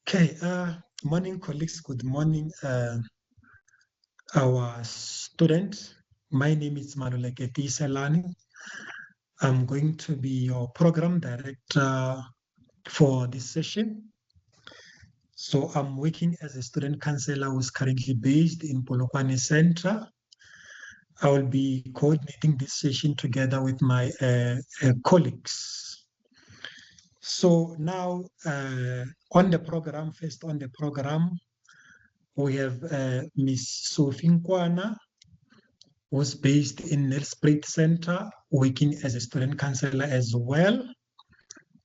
Okay, morning colleagues, good morning, our students. My name is Maluleke Selani. I'm going to be your program director for this session. So I'm working as a student counselor who's currently based in Polokwane Center. I will be coordinating this session together with my colleagues. So now on the program, we have Miss Sophie Nkwana, who's based in Nelspruit Center, working as a student counselor as well.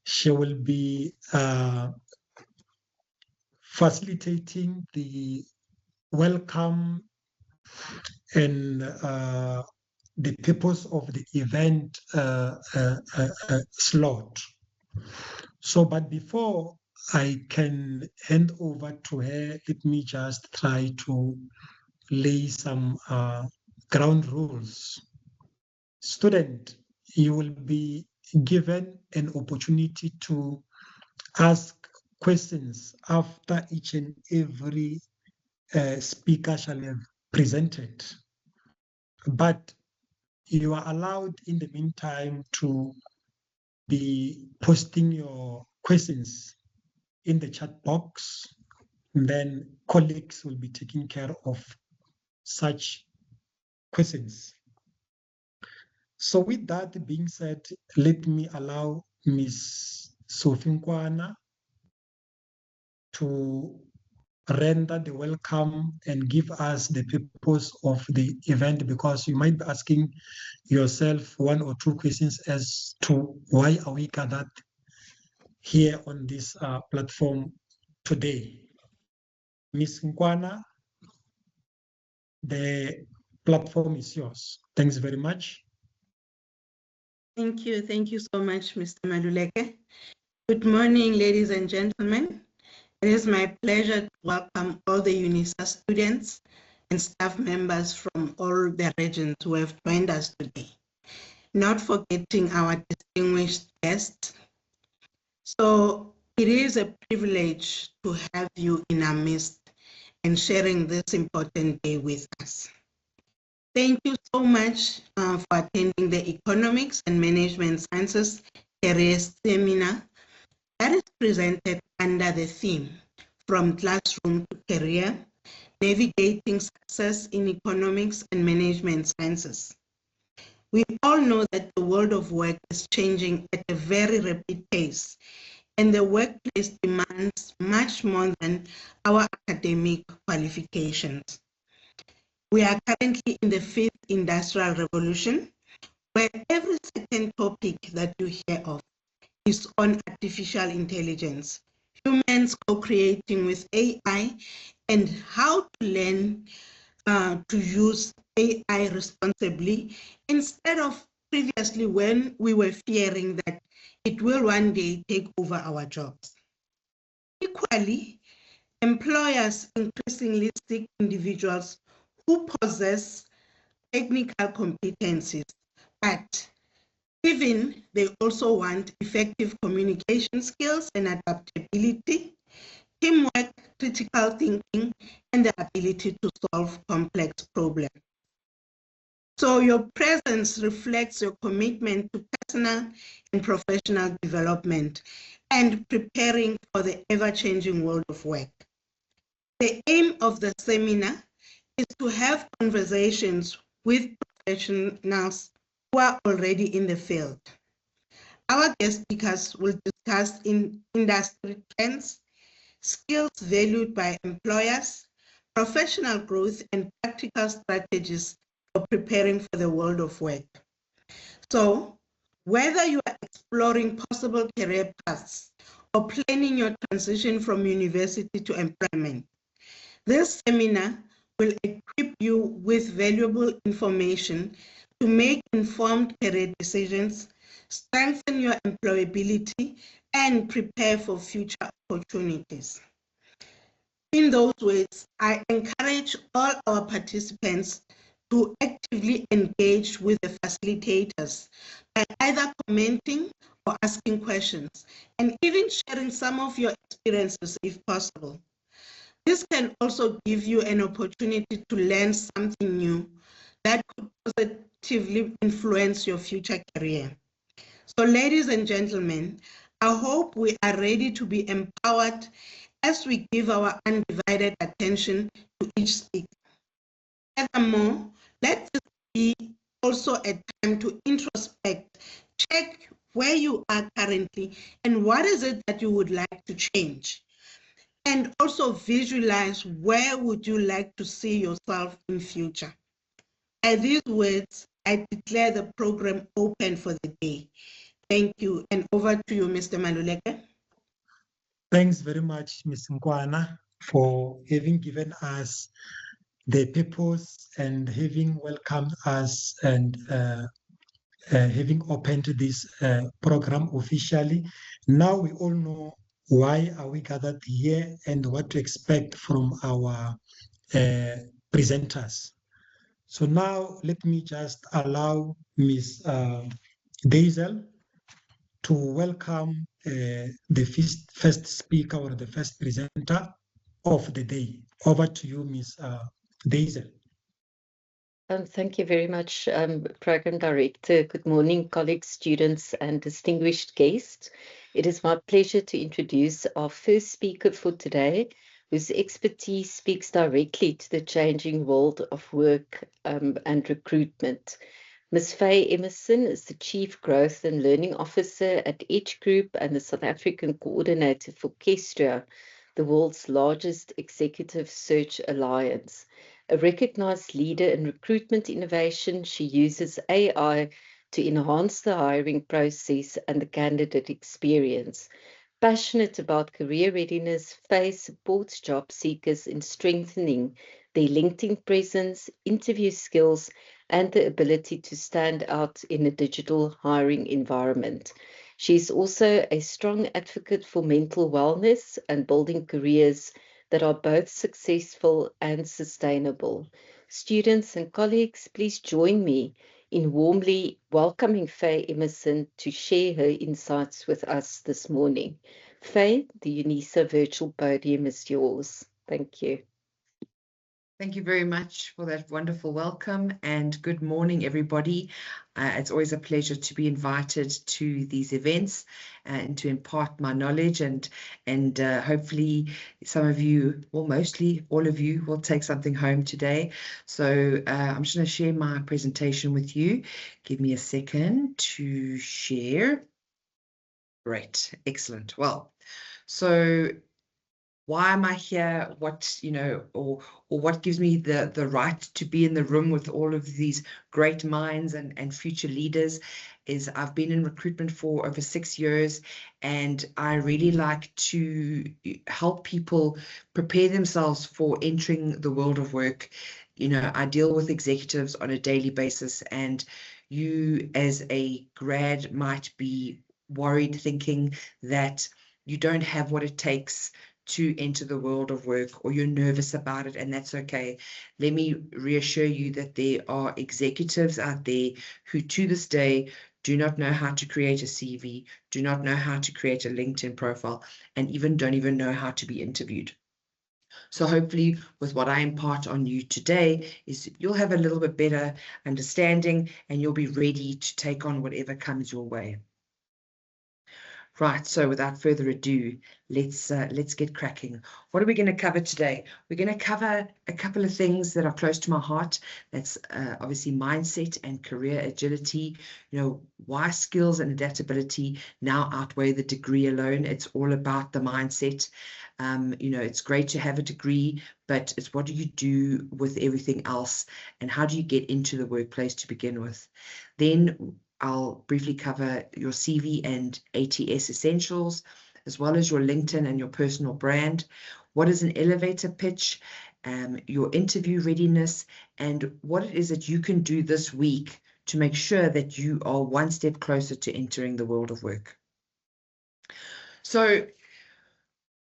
She will be facilitating the welcome and the purpose of the event slot. So, but before I can hand over to her, let me just try to lay some ground rules. Student, you will be given an opportunity to ask questions after each and every speaker shall have presented. But you are allowed in the meantime to be posting your questions in the chat box. And then colleagues will be taking care of such questions. So with that being said, let me allow Ms. Sophie Nkwana to render the welcome and give us the purpose of the event, because you might be asking yourself one or two questions as to why are we gathered here on this platform today. Ms. Nkwana, the platform is yours. Thanks very much. Thank you. Thank you so much, Mr. Maluleke. Good morning, ladies and gentlemen. It is my pleasure to welcome all the Unisa students and staff members from all the regions who have joined us today, not forgetting our distinguished guests. So it is a privilege to have you in our midst and sharing this important day with us. Thank you so much for attending the Economics and Management Sciences Career Seminar that is presented under the theme From Classroom to Career, Navigating Success in Economics and Management Sciences. We all know that the world of work is changing at a very rapid pace, and the workplace demands much more than our academic qualifications. We are currently in the 5th industrial revolution, where every second topic that you hear of is on artificial intelligence, humans co-creating with AI, and how to learn to use AI responsibly, instead of previously when we were fearing that it will one day take over our jobs. Equally, employers increasingly seek individuals who possess technical competencies, but even they also want effective communication skills and adaptability, teamwork, critical thinking, and the ability to solve complex problems. So your presence reflects your commitment to personal and professional development and preparing for the ever-changing world of work. The aim of the seminar is to have conversations with professionals who are already in the field. Our guest speakers will discuss industry trends, skills valued by employers, professional growth, and practical strategies for preparing for the world of work. So, whether you are exploring possible career paths or planning your transition from university to employment, this seminar will equip you with valuable information to make informed career decisions, strengthen your employability, and prepare for future opportunities. In those words, I encourage all our participants to actively engage with the facilitators by either commenting or asking questions, and even sharing some of your experiences if possible. This can also give you an opportunity to learn something new that could positively influence your future career. So, ladies and gentlemen, I hope we are ready to be empowered as we give our undivided attention to each speaker. Furthermore, let this be also a time to introspect, check where you are currently and what is it that you would like to change. And also visualize where would you like to see yourself in future. By these words, I declare the program open for the day. Thank you, and over to you, Mr. Maluleke. Thanks very much, Ms. Nkwana, for having given us the purpose and having welcomed us and having opened this program officially. Now we all know why are we gathered here and what to expect from our presenters. So now let me just allow Ms. Daisel to welcome the first speaker or the first presenter of the day. Over to you, Ms. Daisel. Thank you very much, Program Director. Good morning, colleagues, students, and distinguished guests. It is my pleasure to introduce our first speaker for today, whose expertise speaks directly to the changing world of work and recruitment. Ms. Faye Emerson is the Chief Growth and Learning Officer at Edge Group and the South African Coordinator for Kestra, the world's largest executive search alliance. A recognized leader in recruitment innovation, she uses AI to enhance the hiring process and the candidate experience. Passionate about career readiness, Faye supports job seekers in strengthening their LinkedIn presence, interview skills, and the ability to stand out in a digital hiring environment. She is also a strong advocate for mental wellness and building careers that are both successful and sustainable. Students and colleagues, please join me in warmly welcoming Faye Emerson to share her insights with us this morning. Faye, the Unisa virtual podium is yours. Thank you. Thank you very much for that wonderful welcome, and good morning, everybody. It's always a pleasure to be invited to these events and to impart my knowledge, and hopefully some of you, or mostly all of you, will take something home today. So I'm just going to share my presentation with you. Give me a second to share. Great, excellent. Well, so why am I here? What, or what gives me the right to be in the room with all of these great minds and future leaders is I've been in recruitment for over 6 years, and I really like to help people prepare themselves for entering the world of work. I deal with executives on a daily basis, and you as a grad might be worried, thinking that you don't have what it takes to enter the world of work, or you're nervous about it, and that's okay. Let me reassure you that there are executives out there who to this day do not know how to create a CV, do not know how to create a LinkedIn profile, and don't even know how to be interviewed. So hopefully with what I impart on you today is you'll have a little bit better understanding, and you'll be ready to take on whatever comes your way. Right, so without further ado, let's get cracking. What are we going to cover today? We're going to cover a couple of things that are close to my heart. That's obviously mindset and career agility. Why skills and adaptability now outweigh the degree alone. It's all about the mindset. It's great to have a degree, but it's what do you do with everything else, and how do you get into the workplace to begin with? Then I'll briefly cover your CV and ATS essentials, as well as your LinkedIn and your personal brand. What is an elevator pitch, your interview readiness, and what it is that you can do this week to make sure that you are one step closer to entering the world of work. So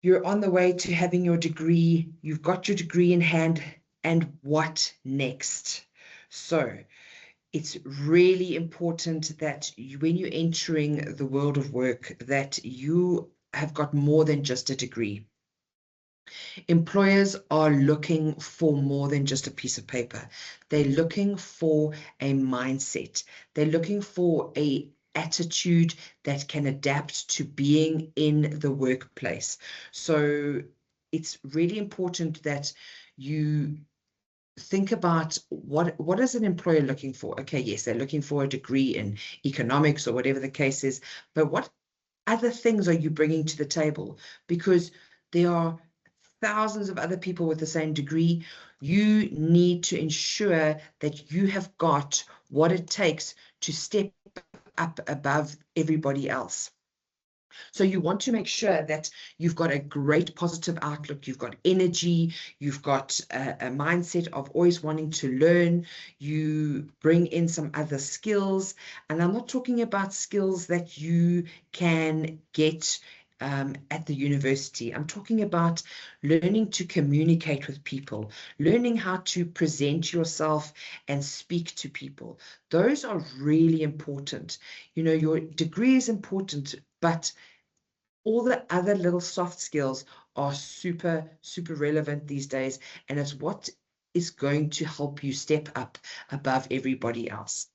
you're on the way to having your degree, you've got your degree in hand, and what next? So it's really important that when you're entering the world of work, that you have got more than just a degree. Employers are looking for more than just a piece of paper. They're looking for a mindset. They're looking for a attitude that can adapt to being in the workplace. So it's really important that you think about what is an employer looking for. Okay, yes, they're looking for a degree in economics or whatever the case is, but what other things are you bringing to the table? Because there are thousands of other people with the same degree. You need to ensure that you have got what it takes to step up above everybody else. So you want to make sure that you've got a great positive outlook, you've got energy, you've got a mindset of always wanting to learn, you bring in some other skills. And I'm not talking about skills that you can get at the university. I'm talking about learning to communicate with people, learning how to present yourself and speak to people. Those are really important. You know, your degree is important, but all the other little soft skills are super, super relevant these days. And it's what is going to help you step up above everybody else.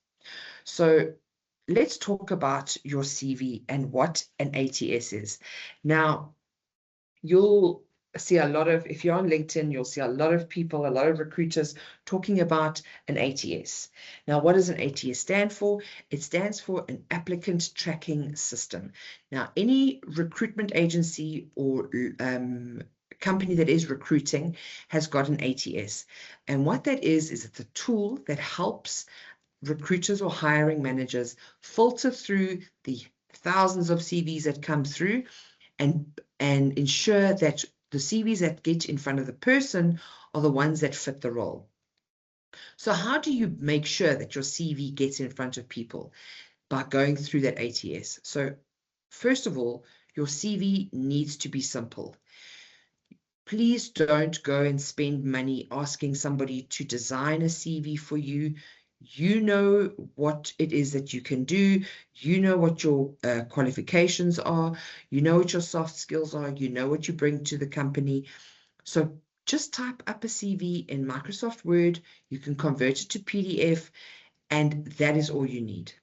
So let's talk about your CV and what an ATS is. Now, you'll see a lot of, if you're on LinkedIn, you'll see a lot of people, a lot of recruiters talking about an ATS. Now, what does an ATS stand for? It stands for an applicant tracking system. Now, any recruitment agency or company that is recruiting has got an ATS. And what that is it's a tool that helps recruiters or hiring managers filter through the thousands of CVs that come through and ensure that the CVs that get in front of the person are the ones that fit the role. So how do you make sure that your CV gets in front of people? By going through that ATS. So first of all, your CV needs to be simple. Please don't go and spend money asking somebody to design a CV for you. You know what it is that you can do. You know what your qualifications are. You know what your soft skills are. You know what you bring to the company. So just type up a CV in Microsoft Word. You can convert it to PDF, and that is all you need.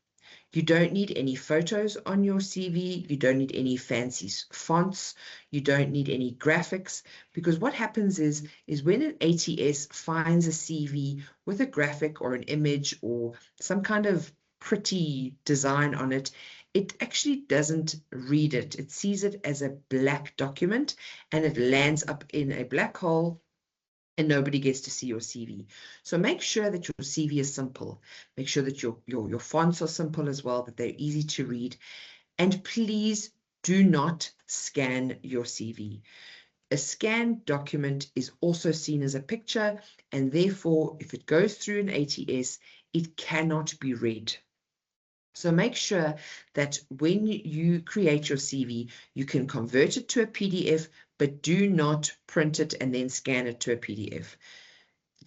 You don't need any photos on your CV. You don't need any fancy fonts. You don't need any graphics, because what happens is when an ATS finds a CV with a graphic or an image or some kind of pretty design on it, it actually doesn't read it. It sees it as a black document and it lands up in a black hole and nobody gets to see your CV. So make sure that your CV is simple. Make sure that your fonts are simple as well, that they're easy to read. And please do not scan your CV. A scanned document is also seen as a picture, and therefore, if it goes through an ATS, it cannot be read. So make sure that when you create your CV, you can convert it to a PDF, but do not print it and then scan it to a PDF.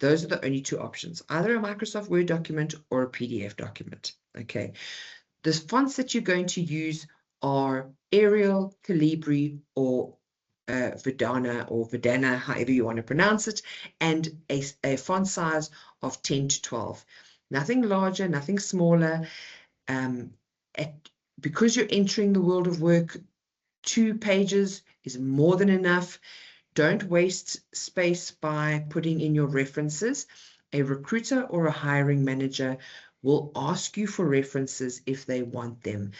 Those are the only two options, either a Microsoft Word document or a PDF document. Okay. The fonts that you're going to use are Arial, Calibri, or Verdana, however you want to pronounce it, and a font size of 10 to 12. Nothing larger, nothing smaller. Because you're entering the world of work, 2 pages is more than enough. Don't waste space by putting in your references. A recruiter or a hiring manager will ask you for references if they want them.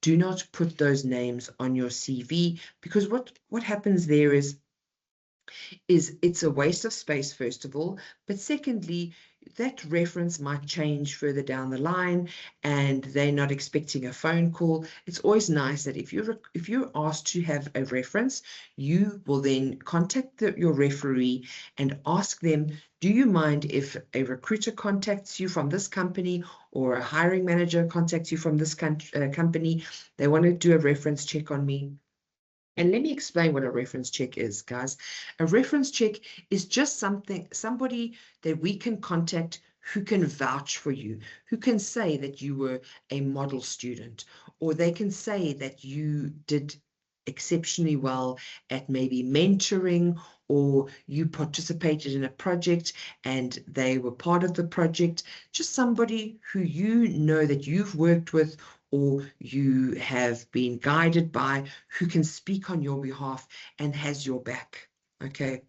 Do not put those names on your CV, because what happens there is it's a waste of space, first of all, but secondly, that reference might change further down the line and they're not expecting a phone call. It's always nice that if you're asked to have a reference, you will then contact your referee and ask them, do you mind if a recruiter contacts you from this company or a hiring manager contacts you from this company? They want to do a reference check on me. And let me explain what a reference check is, guys. A reference check is just somebody that we can contact who can vouch for you, who can say that you were a model student, or they can say that you did exceptionally well at maybe mentoring, or you participated in a project and they were part of the project. Just somebody who you know that you've worked with or you have been guided by, who can speak on your behalf and has your back. Okay.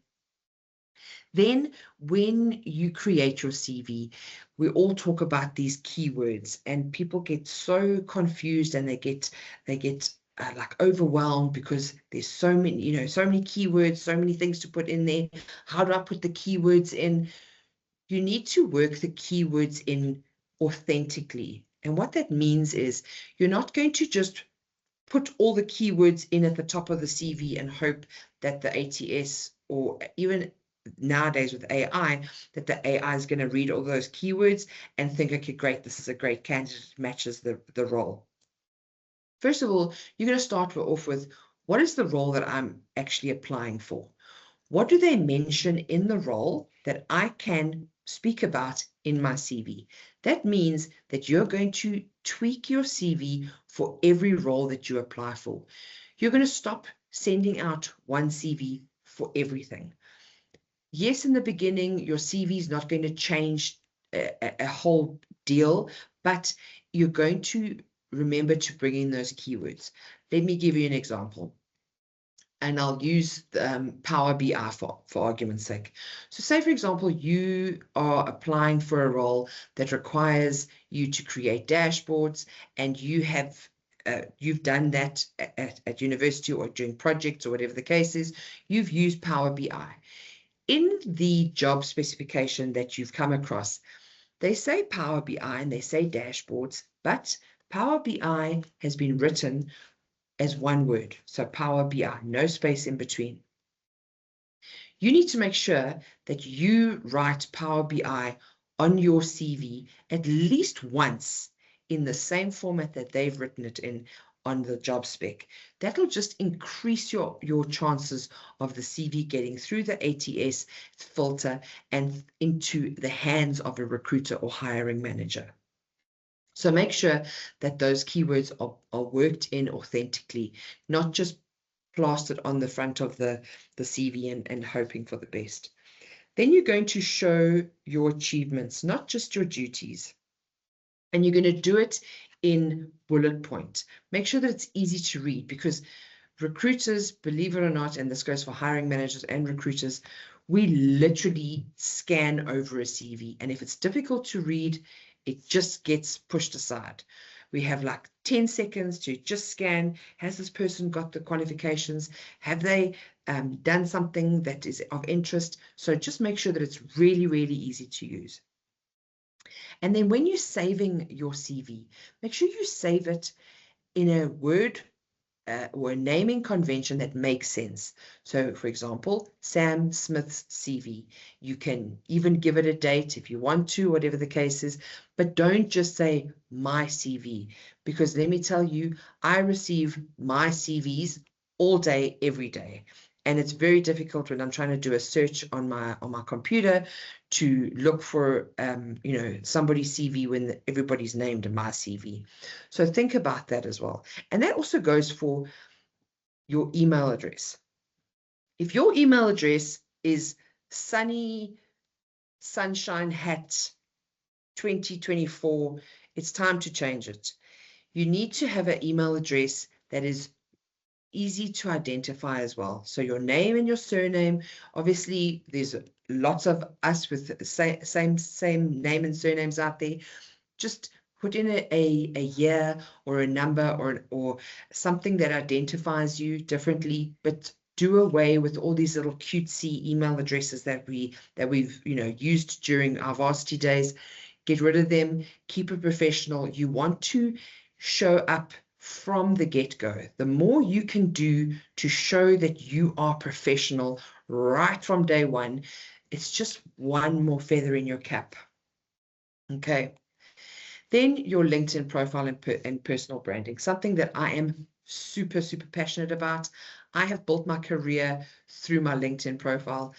Then when you create your CV, we all talk about these keywords, and people get so confused and they get like overwhelmed because there's so many, so many keywords, so many things to put in there. How do I put the keywords in? You need to work the keywords in authentically. And what that means is you're not going to just put all the keywords in at the top of the CV and hope that the ATS, or even nowadays with AI, that the AI is going to read all those keywords and think, okay, great, this is a great candidate, matches the role. First of all, you're going to start off with, what is the role that I'm actually applying for? What do they mention in the role that I can speak about in my CV? That means that you're going to tweak your CV for every role that you apply for. You're going to stop sending out one CV for everything. Yes, in the beginning, your CV is not going to change a whole deal, but you're going to remember to bring in those keywords. Let me give you an example. And I'll use Power BI for argument's sake. So say, for example, you are applying for a role that requires you to create dashboards, and you have you've done that at university or during projects or whatever the case is. You've used Power BI. In the job specification that you've come across, they say Power BI and they say dashboards, but Power BI has been written as one word. So Power BI, no space in between. You need to make sure that you write Power BI on your CV at least once in the same format that they've written it in on the job spec. That'll just increase your chances of the CV getting through the ATS filter and into the hands of a recruiter or hiring manager. So make sure that those keywords are worked in authentically, not just plastered on the front of the CV and hoping for the best. Then you're going to show your achievements, not just your duties. And you're going to do it in bullet point. Make sure that it's easy to read, because recruiters, believe it or not, and this goes for hiring managers and recruiters, we literally scan over a CV. And if it's difficult to read, it just gets pushed aside. We have like 10 seconds to just scan. Has this person got the qualifications? Have they done something that is of interest? So just make sure that it's really, really easy to use. And then when you're saving your CV, make sure you save it in a word or a naming convention that makes sense. So, for example, Sam Smith's CV. You can even give it a date if you want to, whatever the case is, but don't just say my CV, because let me tell you, I receive my CVs all day, every day. And it's very difficult when I'm trying to do a search on my computer to look for somebody's CV when everybody's named in my CV. So think about that as well. And that also goes for your email address. If your email address is sunny sunshine hat 2024, it's time to change it. You need to have an email address that is easy to identify as well. So your name and your surname, obviously there's lots of us with the same name and surnames out there. Just put in a year or a number or something that identifies you differently, but do away with all these little cutesy email addresses that we've used during our varsity days. Get rid of them. Keep it professional. You want to show up from the get-go. The more you can do to show that you are professional right from day one, it's just one more feather in your cap. Okay. Then your LinkedIn profile and personal branding, something that I am super, super passionate about. I have built my career through my LinkedIn profile.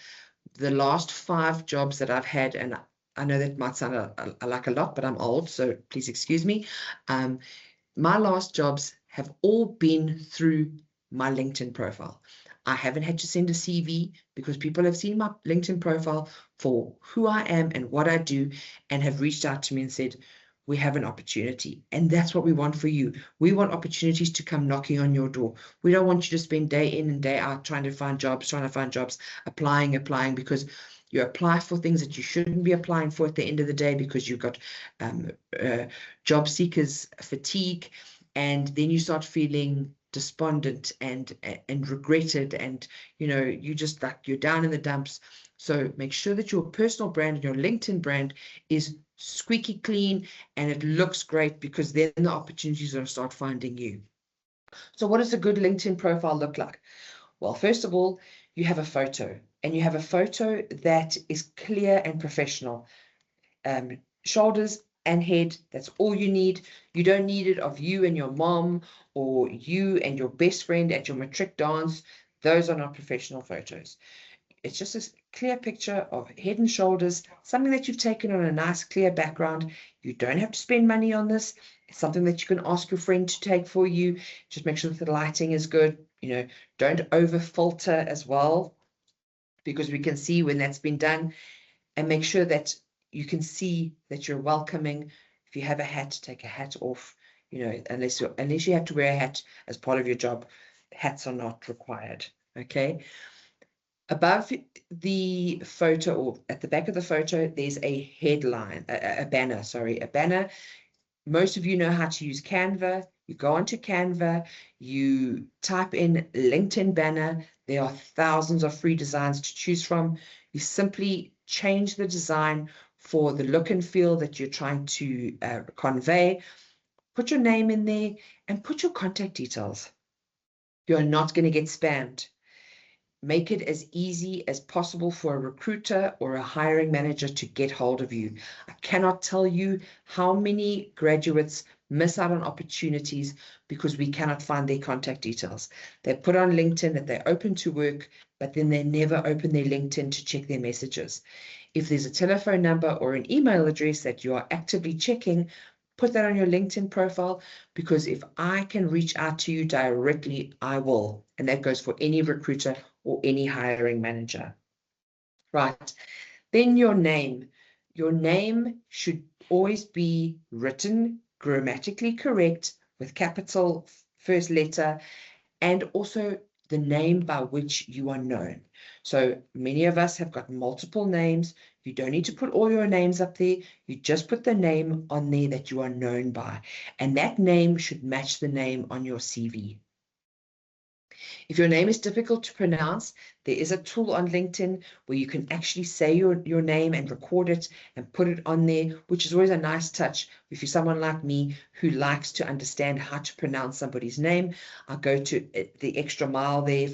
The last 5 jobs that I've had, and I know that might sound like a lot, but I'm old, so please excuse me. My last jobs have all been through my LinkedIn profile. I haven't had to send a CV because people have seen my LinkedIn profile for who I am and what I do and have reached out to me and said, we have an opportunity. And that's what we want for you. We want opportunities to come knocking on your door. We don't want you to spend day in and day out trying to find jobs, applying, because you apply for things that you shouldn't be applying for at the end of the day because you've got job seekers fatigue, and then you start feeling despondent and regretted, and you just like you're down in the dumps. So make sure that your personal brand and your LinkedIn brand is squeaky clean and it looks great, because then the opportunities will start finding you. So what does a good LinkedIn profile look like? Well, first of all, you have a photo, and you have a photo that is clear and professional. Shoulders and head, that's all you need. You don't need it of you and your mom or you and your best friend at your matric dance. Those are not professional photos. It's just a clear picture of head and shoulders, something that you've taken on a nice clear background. You don't have to spend money on this. It's something that you can ask your friend to take for you. Just make sure that the lighting is good. Don't over filter as well, because we can see when that's been done. And make sure that you can see that you're welcoming. If you have a hat, take a hat off. Unless you have to wear a hat as part of your job, hats are not required. Okay. Above the photo, or at the back of the photo, there's a headline, a banner, sorry, a banner. Most of you know how to use Canva. You go onto Canva, you type in LinkedIn banner. There are thousands of free designs to choose from. You simply change the design for the look and feel that you're trying to convey. Put your name in there and put your contact details. You're not going to get spammed. Make it as easy as possible for a recruiter or a hiring manager to get hold of you. I cannot tell you how many graduates miss out on opportunities because we cannot find their contact details. They put on LinkedIn that they're open to work, but then they never open their LinkedIn to check their messages. If there's a telephone number or an email address that you are actively checking, put that on your LinkedIn profile, because if I can reach out to you directly, I will. And that goes for any recruiter or any hiring manager. Right. Then your name. Your name should always be written grammatically correct with capital first letter, and also the name by which you are known. So many of us have got multiple names. You don't need to put all your names up there. You just put the name on there that you are known by. And that name should match the name on your CV. If your name is difficult to pronounce, there is a tool on LinkedIn where you can actually say your name and record it and put it on there, which is always a nice touch. If you're someone like me who likes to understand how to pronounce somebody's name, I'll go to the extra mile there.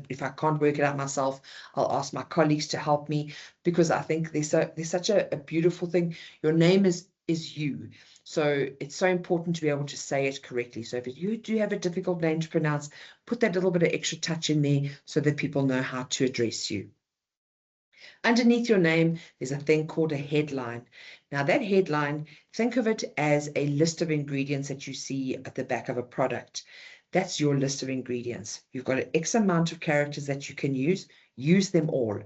If I can't work it out myself, I'll ask my colleagues to help me, because I think there's such a beautiful thing. Your name is you. So it's so important to be able to say it correctly. So if you do have a difficult name to pronounce, put that little bit of extra touch in there so that people know how to address you. Underneath your name, there's a thing called a headline. Now that headline, think of it as a list of ingredients that you see at the back of a product. That's your list of ingredients. You've got an X amount of characters that you can use them all.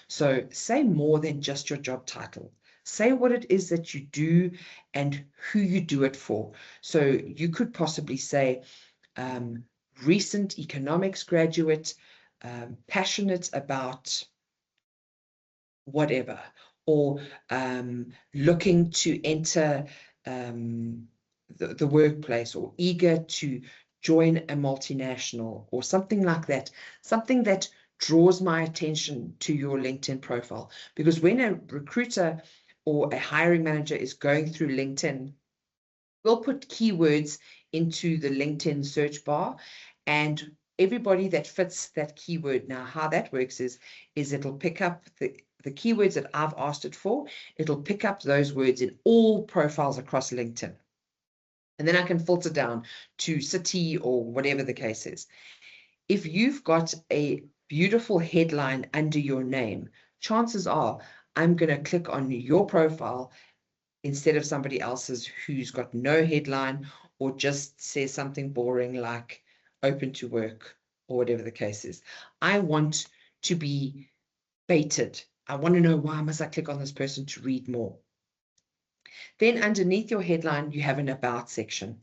So say more than just your job title. Say what it is that you do and who you do it for. So you could possibly say, recent economics graduate, passionate about whatever, or looking to enter the workplace, or eager to join a multinational, or something like that. Something that draws my attention to your LinkedIn profile. Because when a recruiter or a hiring manager is going through LinkedIn, we'll put keywords into the LinkedIn search bar, and everybody that fits that keyword. Now, how that works is it'll pick up the keywords that I've asked it for. It'll pick up those words in all profiles across LinkedIn. And then I can filter down to city or whatever the case is. If you've got a beautiful headline under your name, chances are I'm going to click on your profile instead of somebody else's who's got no headline or just says something boring like open to work or whatever the case is. I want to be baited. I want to know, why must I click on this person to read more? Then underneath your headline, you have an about section.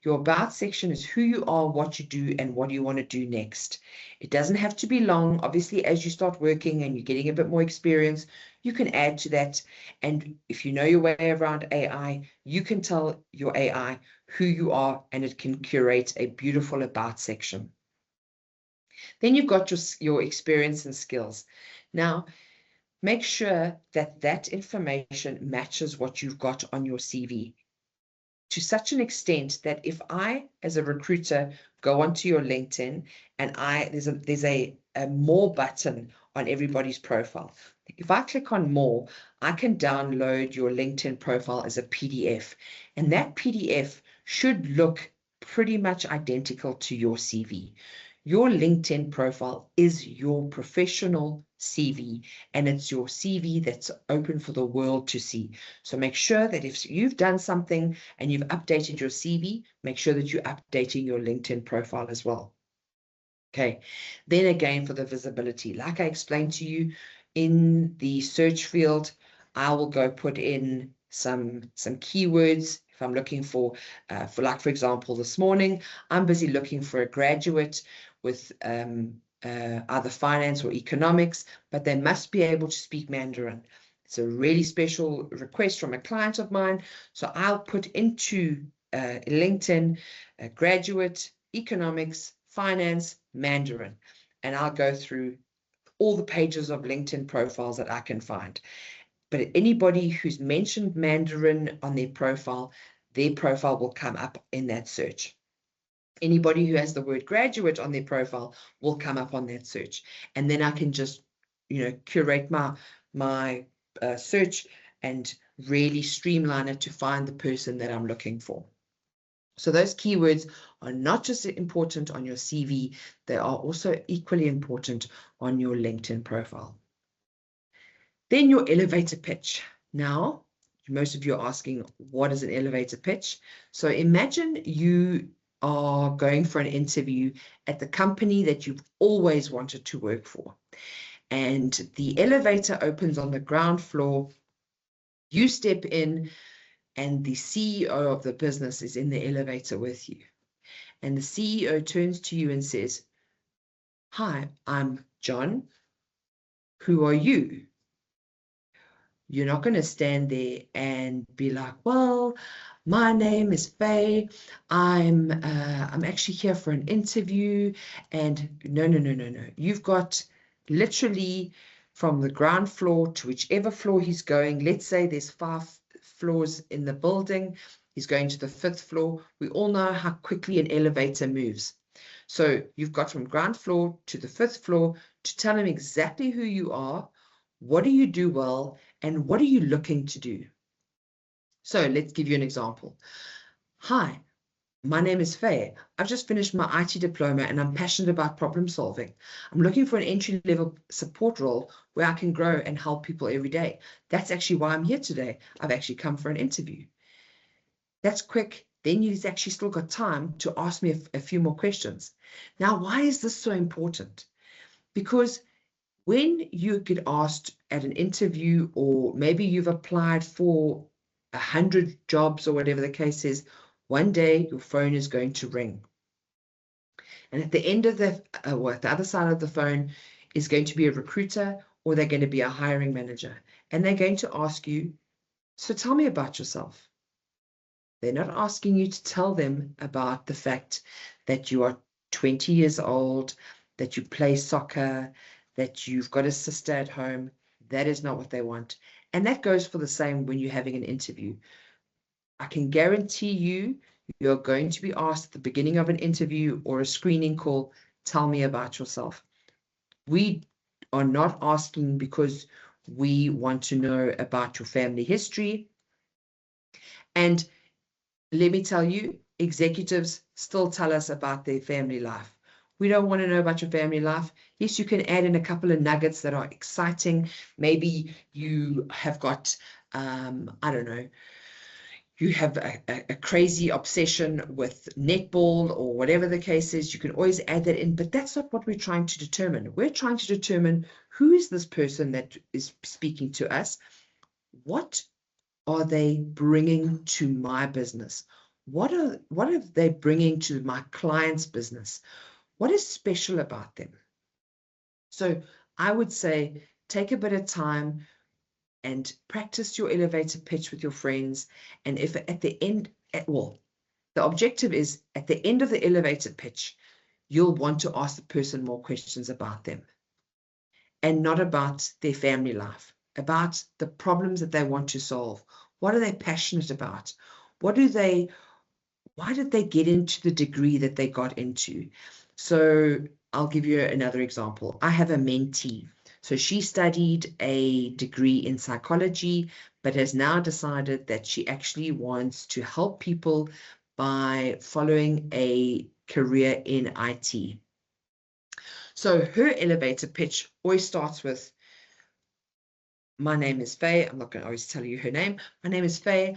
Your about section is who you are, what you do, and what you want to do next. It doesn't have to be long. Obviously, as you start working and you're getting a bit more experience, you can add to that. And if you know your way around AI, you can tell your AI who you are, and it can curate a beautiful about section. Then you've got your experience and skills. Now, make sure that that information matches what you've got on your CV, to such an extent that if I, as a recruiter, go onto your LinkedIn and there's a more button on everybody's profile. If I click on more, I can download your LinkedIn profile as a PDF, and that PDF should look pretty much identical to your CV. Your LinkedIn profile is your professional CV, and it's your CV that's open for the world to see. So make sure that if you've done something and you've updated your CV, make sure that you're updating your LinkedIn profile as well. Okay, then again, for the visibility, like I explained to you, in the search field, I will go put in some keywords. If I'm looking for example, this morning, I'm busy looking for a graduate with either finance or economics, but they must be able to speak Mandarin. It's a really special request from a client of mine. So I'll put into LinkedIn, graduate, economics, finance, Mandarin, and I'll go through all the pages of LinkedIn profiles that I can find. But anybody who's mentioned Mandarin on their profile will come up in that search. Anybody who has the word graduate on their profile will come up on that search. And then I can just, curate my search and really streamline it to find the person that I'm looking for. So those keywords are not just important on your CV, they are also equally important on your LinkedIn profile. Then your elevator pitch. Now, most of you are asking, what is an elevator pitch? So imagine you are going for an interview at the company that you've always wanted to work for. And the elevator opens on the ground floor. You step in, and the CEO of the business is in the elevator with you. And the CEO turns to you and says, "Hi, I'm John. Who are you?" You're not going to stand there and be like, "Well, my name is Faye. I'm actually here for an interview." And no. You've got literally from the ground floor to whichever floor he's going. Let's say there's 5 floors in the building. He's going to the 5th floor. We all know how quickly an elevator moves. So you've got from ground floor to the 5th floor to tell him exactly who you are, what do you do well, and what are you looking to do? So let's give you an example. "Hi, my name is Faye. I've just finished my IT diploma and I'm passionate about problem solving. I'm looking for an entry-level support role where I can grow and help people every day. That's actually why I'm here today. I've actually come for an interview." That's quick. Then you've actually still got time to ask me a few more questions. Now, why is this so important? Because when you get asked at an interview, or maybe you've applied for 100 jobs or whatever the case is, one day your phone is going to ring. And at the end of the other side of the phone is going to be a recruiter, or they're going to be a hiring manager. And they're going to ask you, "So tell me about yourself." They're not asking you to tell them about the fact that you are 20 years old, that you play soccer, that you've got a sister at home. That is not what they want. And that goes for the same when you're having an interview. I can guarantee you're going to be asked at the beginning of an interview or a screening call, "Tell me about yourself." We are not asking because we want to know about your family history. And let me tell you, executives still tell us about their family life. We don't want to know about your family life. Yes, you can add in a couple of nuggets that are exciting. Maybe you have got, I don't know, you have a crazy obsession with netball or whatever the case is. You can always add that in, but that's not what we're trying to determine. We're trying to determine who is this person that is speaking to us. What are they bringing to my business? What are they bringing to my client's business? What is special about them? So I would say take a bit of time and practice your elevator pitch with your friends. And if at the end, well, the objective is at the end of the elevator pitch, you'll want to ask the person more questions about them and not about their family life, about the problems that they want to solve. What are they passionate about? Why did they get into the degree that they got into? So I'll give you another example. I have a mentee. So she studied a degree in psychology, but has now decided that she actually wants to help people by following a career in IT. So her elevator pitch always starts with, my name is Faye. I'm not going to always tell you her name. My name is Faye.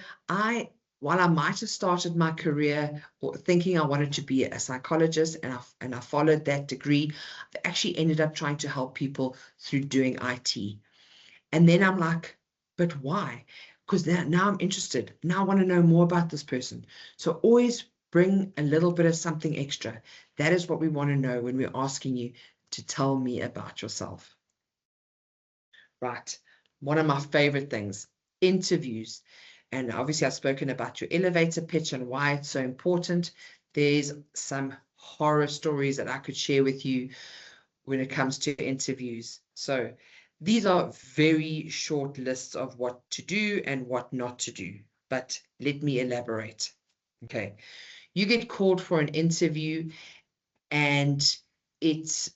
While I might have started my career or thinking I wanted to be a psychologist and I followed that degree, I actually ended up trying to help people through doing IT. And then I'm like, but why? Because now I'm interested. Now I want to know more about this person. So always bring a little bit of something extra. That is what we want to know when we're asking you to tell me about yourself. Right. One of my favorite things, interviews. And obviously I've spoken about your elevator pitch and why it's so important. There's some horror stories that I could share with you when it comes to interviews. So these are very short lists of what to do and what not to do. But let me elaborate. Okay. You get called for an interview and it's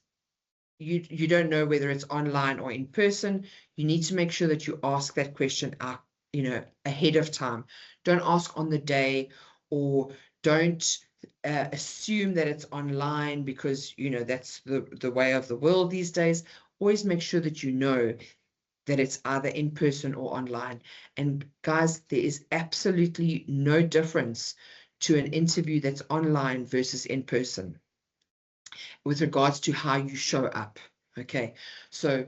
you don't know whether it's online or in person. You need to make sure that you ask that question out, ahead of time. Don't ask on the day, or don't assume that it's online because that's the way of the world these days. Always make sure that you know that it's either in person or online. And guys, there is absolutely no difference to an interview that's online versus in person with regards to how you show up. Okay, so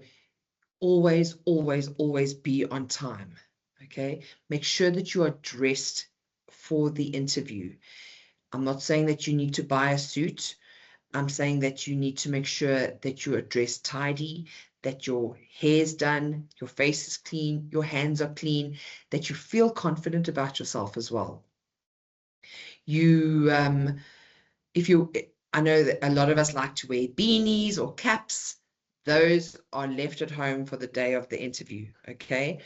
always, always, always be on time. Okay, make sure that you are dressed for the interview. I'm not saying that you need to buy a suit. I'm saying that you need to make sure that you are dressed tidy, that your hair's done, your face is clean, your hands are clean, that you feel confident about yourself as well. I know that a lot of us like to wear beanies or caps. Those are left at home for the day of the interview, okay?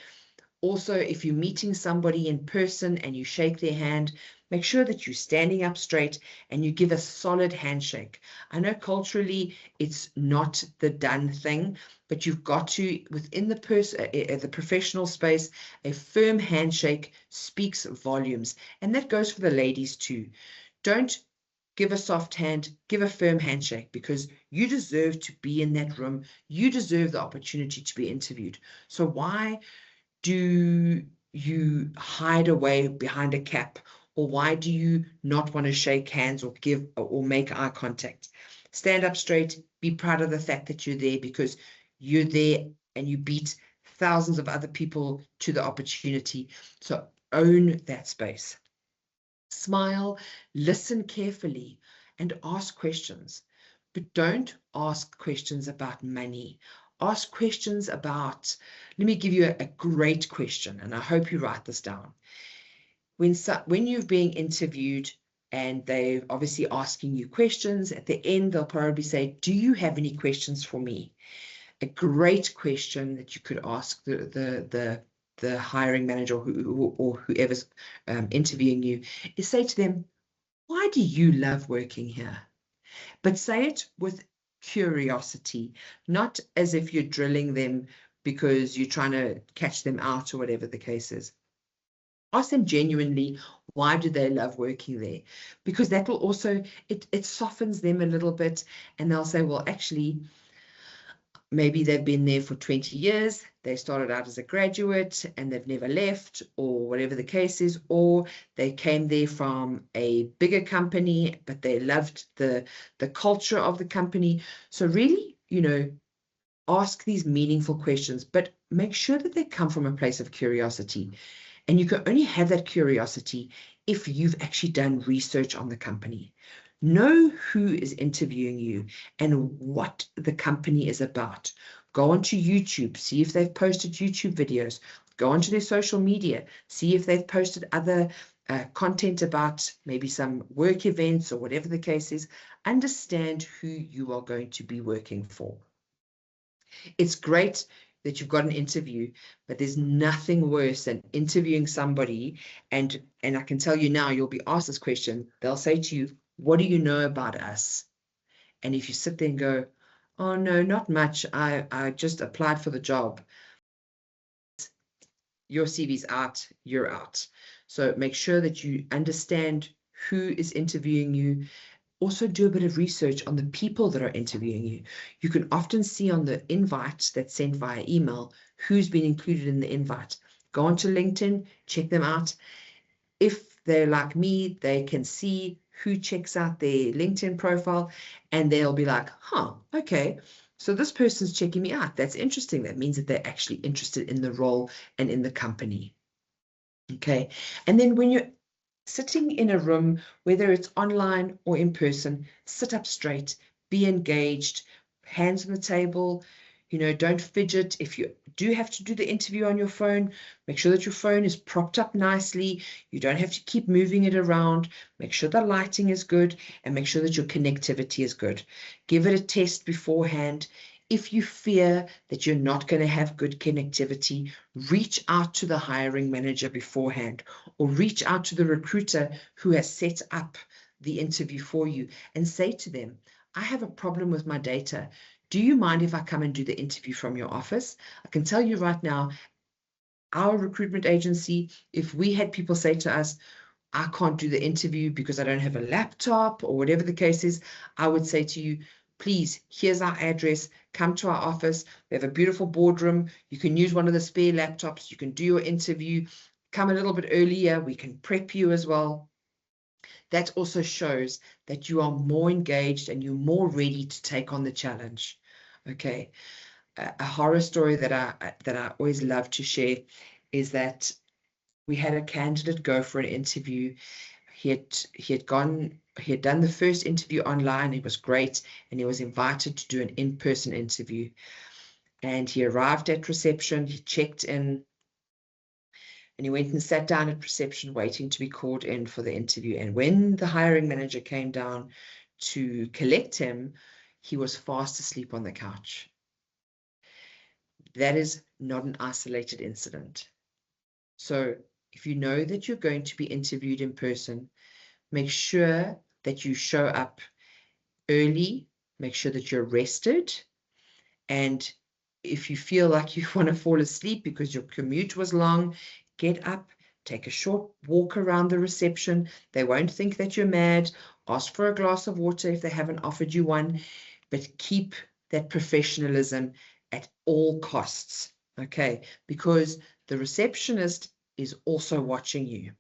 Also, if you're meeting somebody in person and you shake their hand, make sure that you're standing up straight and you give a solid handshake. I know culturally it's not the done thing, but you've got to, within the professional space, a firm handshake speaks volumes. And that goes for the ladies too. Don't give a soft hand, give a firm handshake, because you deserve to be in that room. You deserve the opportunity to be interviewed. So why do you hide away behind a cap? Or why do you not want to shake hands or give or make eye contact? Stand up straight, be proud of the fact that you're there, because you're there and you beat thousands of other people to the opportunity. So own that space. Smile, listen carefully, and ask questions. But don't ask questions about money. Ask questions about, let me give you a great question, and I hope you write this down. When you're being interviewed and they're obviously asking you questions, at the end, they'll probably say, do you have any questions for me? A great question that you could ask the hiring manager or whoever's interviewing you is say to them, why do you love working here? But say it with curiosity, not as if you're drilling them because you're trying to catch them out or whatever the case is. Ask them genuinely, Why do they love working there? Because that will also, it softens them a little bit, and they'll say, well, actually, maybe they've been there for 20 years, they started out as a graduate and they've never left, or whatever the case is, or they came there from a bigger company, but they loved the culture of the company. So really, you know, ask these meaningful questions, but make sure that they come from a place of curiosity. And you can only have that curiosity if you've actually done research on the company. Know who is interviewing you and what the company is about. Go onto YouTube, see if they've posted YouTube videos. Go onto their social media, see if they've posted other content about maybe some work events or whatever the case is. Understand who you are going to be working for. It's great that you've got an interview, but there's nothing worse than interviewing somebody and I can tell you now, you'll be asked this question. They'll say to you, what do you know about us? And if you sit there and go, oh no, not much. I just applied for the job. Your CV's out, you're out. So make sure that you understand who is interviewing you. Also do a bit of research on the people that are interviewing you. You can often see on the invite that's sent via email who's been included in the invite. Go onto LinkedIn, check them out. If they're like me, they can see who checks out their LinkedIn profile and they'll be like, huh, okay, so this person's checking me out. That's interesting. That means that they're actually interested in the role and in the company. Okay, and then when you're sitting in a room, whether it's online or in person, sit up straight, be engaged, hands on the table, you know, don't fidget. If you do have to do the interview on your phone, make sure that your phone is propped up nicely. You don't have to keep moving it around. Make sure the lighting is good and make sure that your connectivity is good. Give it a test beforehand. If you fear that you're not going to have good connectivity, reach out to the hiring manager beforehand or reach out to the recruiter who has set up the interview for you and say to them, I have a problem with my data. Do you mind if I come and do the interview from your office? I can tell you right now, our recruitment agency, if we had people say to us, I can't do the interview because I don't have a laptop or whatever the case is, I would say to you, please, here's our address, come to our office. We have a beautiful boardroom. You can use one of the spare laptops. You can do your interview. Come a little bit earlier. We can prep you as well. That also shows that you are more engaged and you're more ready to take on the challenge. Okay. A horror story that I always love to share is that we had a candidate go for an interview. He had done the first interview online. It was great, and he was invited to do an in-person interview. And he arrived at reception. He checked in, and he went and sat down at reception, waiting to be called in for the interview. And when the hiring manager came down to collect him, he was fast asleep on the couch. That is not an isolated incident. So if you know that you're going to be interviewed in person, make sure that you show up early, make sure that you're rested. And if you feel like you want to fall asleep because your commute was long, get up, take a short walk around the reception. They won't think that you're mad. Ask for a glass of water if they haven't offered you one, but keep that professionalism at all costs, okay? Because the receptionist is also watching you.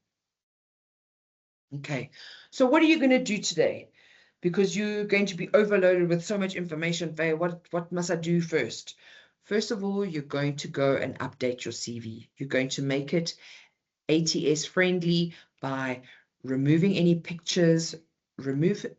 Okay, so what are you going to do today? Because you're going to be overloaded with so much information. Faye, what must I do first? First of all, you're going to go and update your CV. You're going to make it ATS friendly by removing any pictures.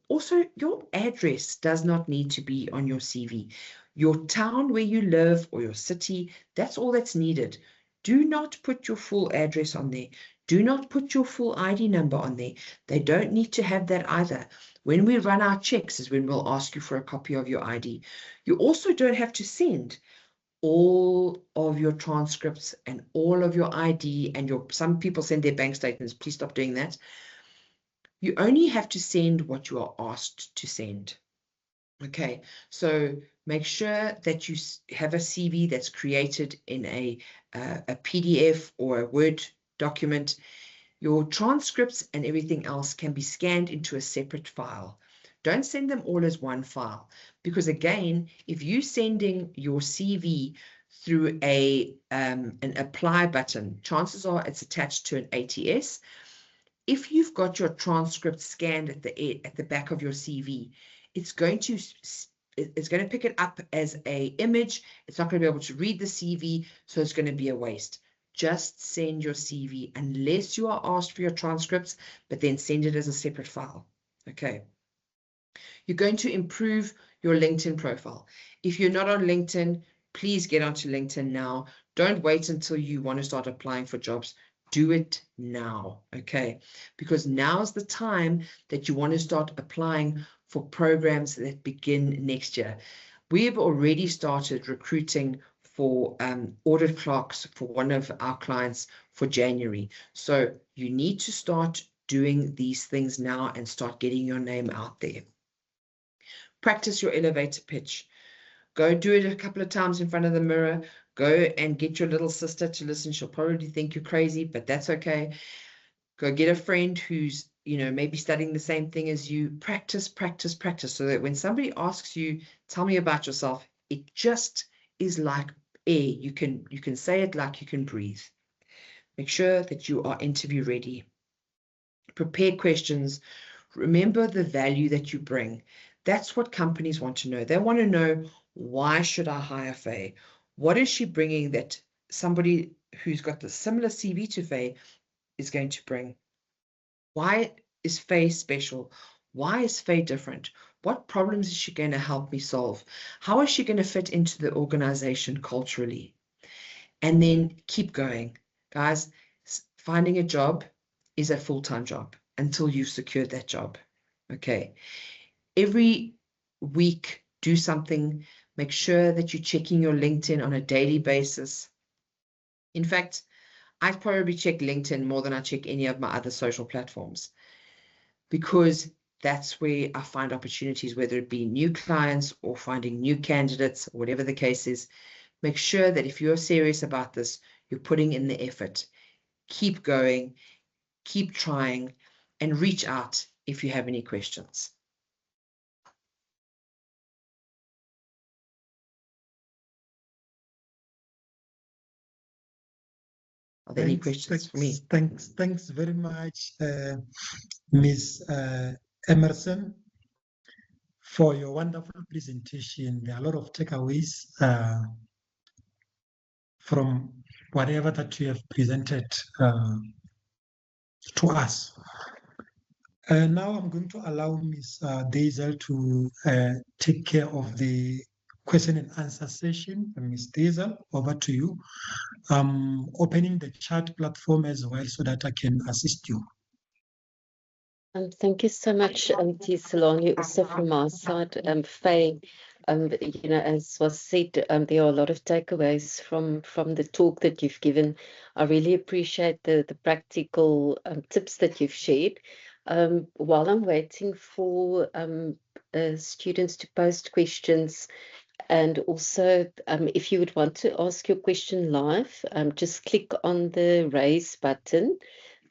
Also, your address does not need to be on your CV. Your town where you live or your city, that's all that's needed. Do not put your full address on there. Do not put your full ID number on there. They don't need to have that either. When we run our checks is when we'll ask you for a copy of your ID. You also don't have to send all of your transcripts and all of your ID and some people send their bank statements. Please stop doing that. You only have to send what you are asked to send. Okay, so make sure that you have a CV that's created in a PDF or a Word document. Your transcripts and everything else can be scanned into a separate file. Don't send them all as one file, because again, if you're sending your CV through an apply button, chances are it's attached to an ATS. If you've got your transcript scanned at the back of your CV, it's going to pick it up as an image. It's not going to be able to read the CV, so it's going to be a waste. Just send your CV unless you are asked for your transcripts, but then send it as a separate file. Okay. You're going to improve your LinkedIn profile. If you're not on LinkedIn, please get onto LinkedIn now. Don't wait until you want to start applying for jobs. Do it now, okay? Because now is the time that you want to start applying for programs that begin next year. We have already started recruiting for audit clerks for one of our clients for January. So you need to start doing these things now and start getting your name out there. Practice your elevator pitch. Go do it a couple of times in front of the mirror. Go and get your little sister to listen. She'll probably think you're crazy, but that's okay. Go get a friend who's, maybe studying the same thing as you. Practice, practice, practice, so that when somebody asks you, tell me about yourself, it just is like air. You can say it like you can breathe. Make sure that you are interview ready. Prepare questions. Remember the value that you bring. That's what companies want to know. They want to know, why should I hire Faye? What is she bringing that somebody who's got the similar CV to Faye is going to bring? Why is Faye special? Why is Faye different? What problems is she going to help me solve? How is she going to fit into the organization culturally? And then keep going. Guys, finding a job is a full-time job until you've secured that job. Okay. Every week, do something. Make sure that you're checking your LinkedIn on a daily basis. In fact, I probably check LinkedIn more than I check any of my other social platforms, because that's where I find opportunities, whether it be new clients or finding new candidates, or whatever the case is. Make sure that if you're serious about this, you're putting in the effort. Keep going, keep trying, and reach out if you have any questions. Are there any questions for me? Thanks very much, Ms. Emerson, for your wonderful presentation. There are a lot of takeaways from whatever that you have presented to us. Now I'm going to allow Ms. Daisel to take care of the question and answer session. Ms. Daisel, over to you. I'm opening the chat platform as well so that I can assist you. Thank you so much, Tisalani. Also from our side, Faye, as was said, there are a lot of takeaways from the talk that you've given. I really appreciate the practical tips that you've shared. While I'm waiting for students to post questions, and also if you would want to ask your question live, just click on the raise button.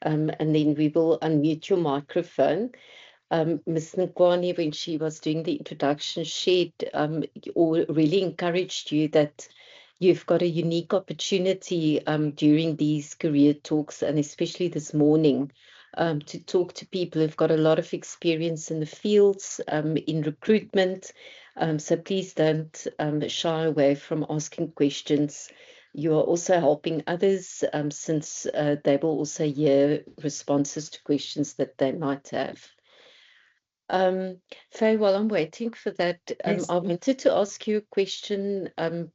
And then we will unmute your microphone. Ms. Nkwani, when she was doing the introduction, shared or really encouraged you that you've got a unique opportunity during these career talks, and especially this morning, to talk to people who've got a lot of experience in the fields, in recruitment. So please don't shy away from asking questions. You are also helping others since they will also hear responses to questions that they might have. Faye, while I'm waiting for that, Yes. I wanted to ask you a question. I'm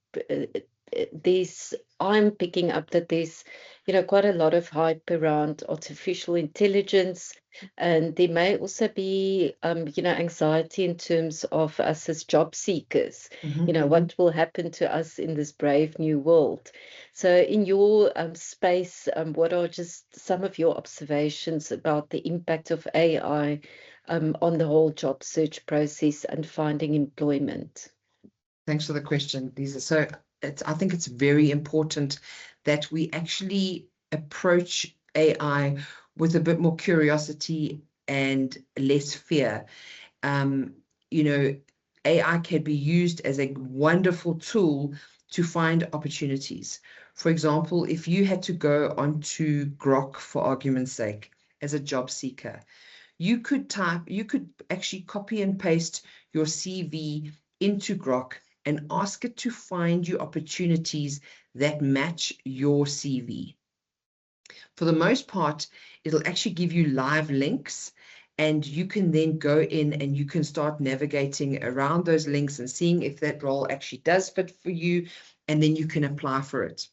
picking up that there's, quite a lot of hype around artificial intelligence, and there may also be, anxiety in terms of us as job seekers. What will happen to us in this brave new world? So in your space, what are just some of your observations about the impact of AI on the whole job search process and finding employment? Thanks for the question, Lisa. So I think it's very important that we actually approach AI with a bit more curiosity and less fear. You know, AI can be used as a wonderful tool to find opportunities. For example, if you had to go onto Grok, for argument's sake, as a job seeker, you could actually copy and paste your CV into Grok and ask it to find you opportunities that match your CV. For the most part, it'll actually give you live links, and you can then go in and you can start navigating around those links and seeing if that role actually does fit for you, and then you can apply for it.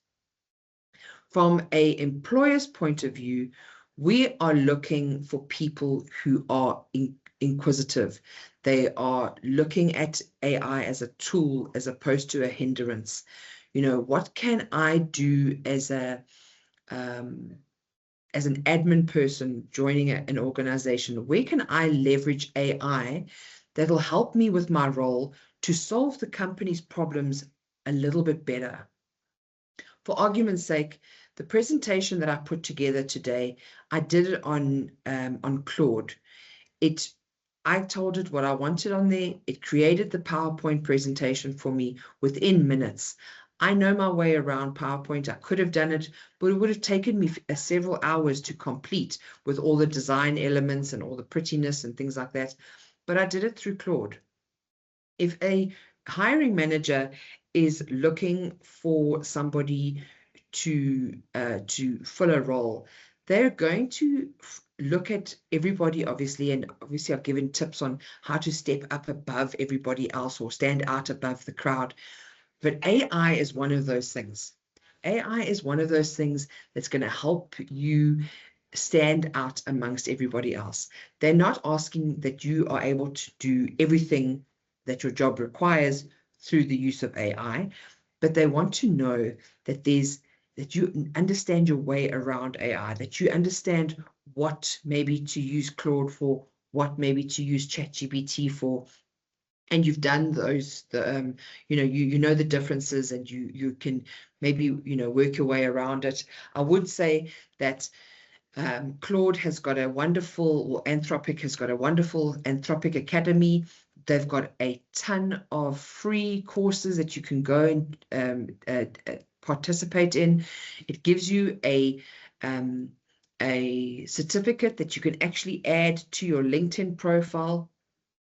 From an employer's point of view, we are looking for people who are inquisitive. They are looking at AI as a tool as opposed to a hindrance. You know, what can I do as an admin person joining an organization? Where can I leverage AI that'll help me with my role to solve the company's problems a little bit better? For argument's sake, the presentation that I put together today, I did it on Claude. I told it what I wanted on there. It created the PowerPoint presentation for me within minutes. I know my way around PowerPoint. I could have done it, but it would have taken me several hours to complete with all the design elements and all the prettiness and things like that. But I did it through Claude. If a hiring manager is looking for somebody to fill a role, they're going to look at everybody, obviously, and obviously I've given tips on how to step up above everybody else or stand out above the crowd. But AI is one of those things. AI is one of those things that's going to help you stand out amongst everybody else. They're not asking that you are able to do everything that your job requires through the use of AI, but they want to know that you understand your way around AI, that you understand what maybe to use Claude for, what maybe to use ChatGPT for, and you've done those, you know the differences, and you can maybe work your way around it. I would say that Claude has got a wonderful, or Anthropic has got a wonderful Anthropic Academy. They've got a ton of free courses that you can go and participate in. It gives you a certificate that you can actually add to your LinkedIn profile.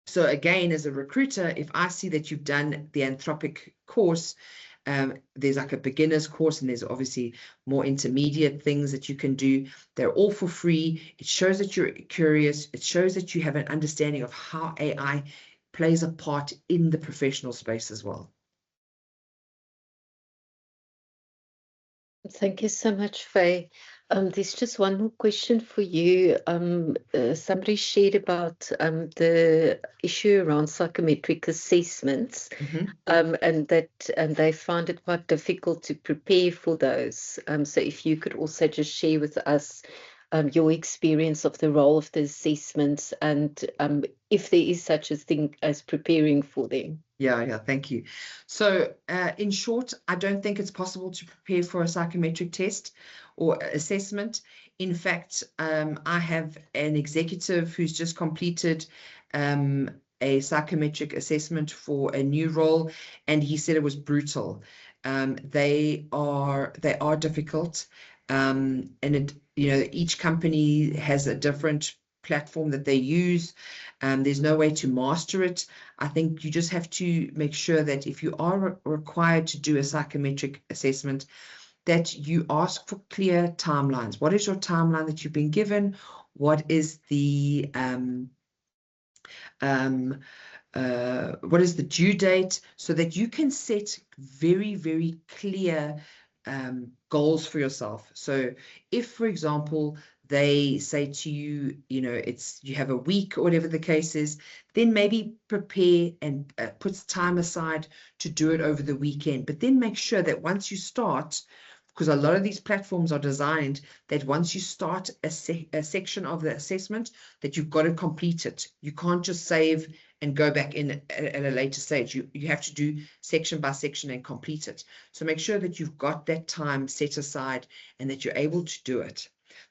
So again, as a recruiter, if I see that you've done the Anthropic course, there's like a beginner's course, and there's obviously more intermediate things that you can do. They're all for free. It shows that you're curious. It shows that you have an understanding of how AI plays a part in the professional space as well. Thank you so much, Faye. There's just one more question for you. Somebody shared about the issue around psychometric assessments, and that they find it quite difficult to prepare for those. So if you could also just share with us your experience of the role of the assessments, and if there is such a thing as preparing for them. Yeah, thank you. So in short, I don't think it's possible to prepare for a psychometric test or assessment. In fact, I have an executive who's just completed a psychometric assessment for a new role, and he said it was brutal. They are difficult, and each company has a different platform that they use. There's no way to master it. I think you just have to make sure that if you are required to do a psychometric assessment, that you ask for clear timelines. What is your timeline that you've been given? What is the due date, so that you can set very, very clear goals for yourself. So if, for example, they say to you, you have a week or whatever the case is, then maybe prepare and put time aside to do it over the weekend. But then make sure that once you start, because a lot of these platforms are designed that once you start a section of the assessment, that you've got to complete it. You can't just save and go back in at a later stage. You have to do section by section and complete it. So make sure that you've got that time set aside and that you're able to do it.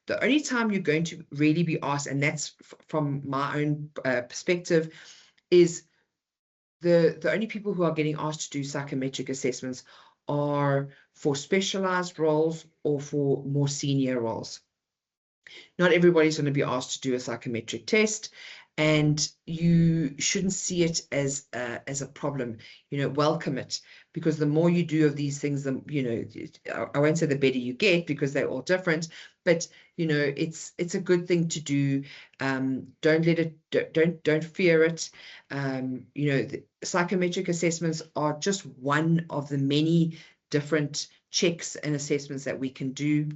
The only time you're going to really be asked, and that's from my own perspective, is the only people who are getting asked to do psychometric assessments are for specialized roles or for more senior roles. Not everybody's going to be asked to do a psychometric test, and you shouldn't see it as a problem. Welcome it, because the more you do of these things, I won't say the better you get, because they're all different, but it's a good thing to do. Don't let it, don't fear it. The psychometric assessments are just one of the many different checks and assessments that we can do.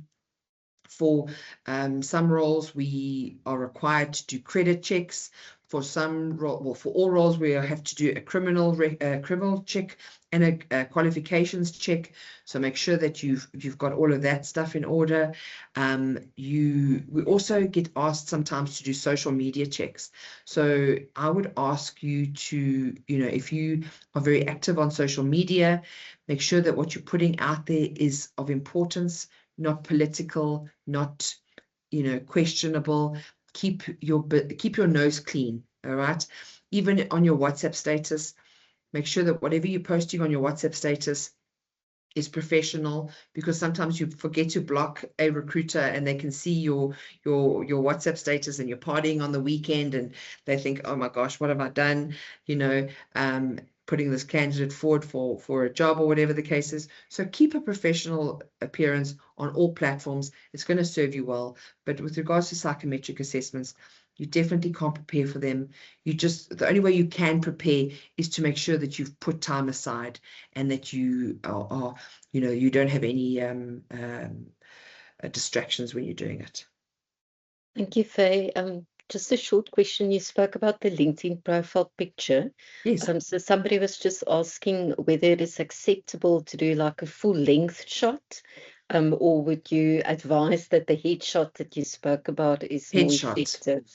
For some roles, we are required to do credit checks. For some for all roles, we have to do a criminal check and a qualifications check. So make sure that you've got all of that stuff in order. We also get asked sometimes to do social media checks. So I would ask you to, if you are very active on social media, make sure that what you're putting out there is of importance, not political, not questionable. Keep your nose clean. All right. Even on your WhatsApp status, make sure that whatever you're posting on your WhatsApp status is professional, because sometimes you forget to block a recruiter and they can see your WhatsApp status and you're partying on the weekend and they think, oh my gosh, what have I done? Putting this candidate forward for a job or whatever the case is. So keep a professional appearance on all platforms. It's going to serve you well. But with regards to psychometric assessments, you definitely can't prepare for them. The only way you can prepare is to make sure that you've put time aside and that you are you don't have any distractions when you're doing it. Thank you, Faye. Just a short question. You spoke about the LinkedIn profile picture. Yes. So somebody was just asking whether it is acceptable to do like a full length shot, or would you advise that the headshot that you spoke about is more effective?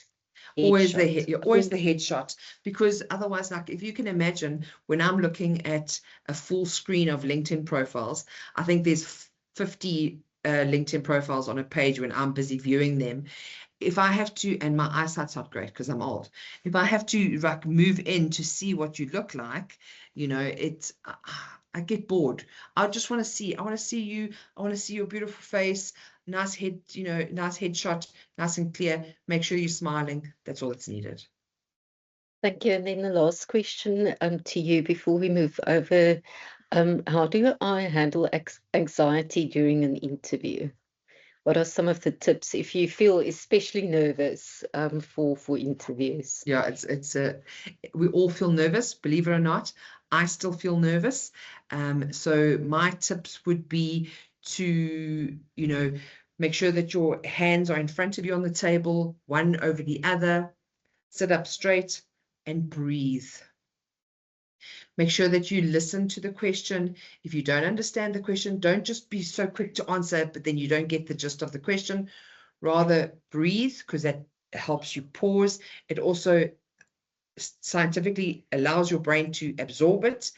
Always the headshot, because otherwise, like if you can imagine, when I'm looking at a full screen of LinkedIn profiles, I think there's 50 LinkedIn profiles on a page when I'm busy viewing them. If I have to, and my eyesight's not great because I'm old, if I have to like move in to see what you look like, I get bored. I just want to see. I want to see you. I want to see your beautiful face, nice head, nice headshot, nice and clear. Make sure you're smiling. That's all that's needed. Thank you. And then the last question to you before we move over. How do I handle anxiety during an interview? What are some of the tips if you feel especially nervous for interviews? Yeah, we all feel nervous, believe it or not. I still feel nervous. So my tips would be to, make sure that your hands are in front of you on the table, one over the other, sit up straight and breathe. Make sure that you listen to the question. If you don't understand the question, don't just be so quick to answer, but then you don't get the gist of the question. Rather breathe, because that helps you pause. It also scientifically allows your brain to absorb it.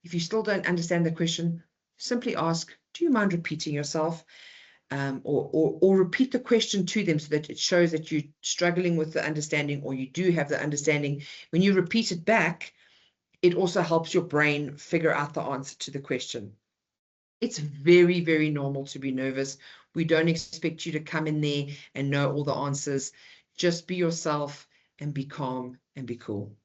If you still don't understand the question, simply ask, do you mind repeating yourself? Or repeat the question to them so that it shows that you're struggling with the understanding or you do have the understanding. When you repeat it back, it also helps your brain figure out the answer to the question. It's very, very normal to be nervous. We don't expect you to come in there and know all the answers. Just be yourself and be calm and be cool.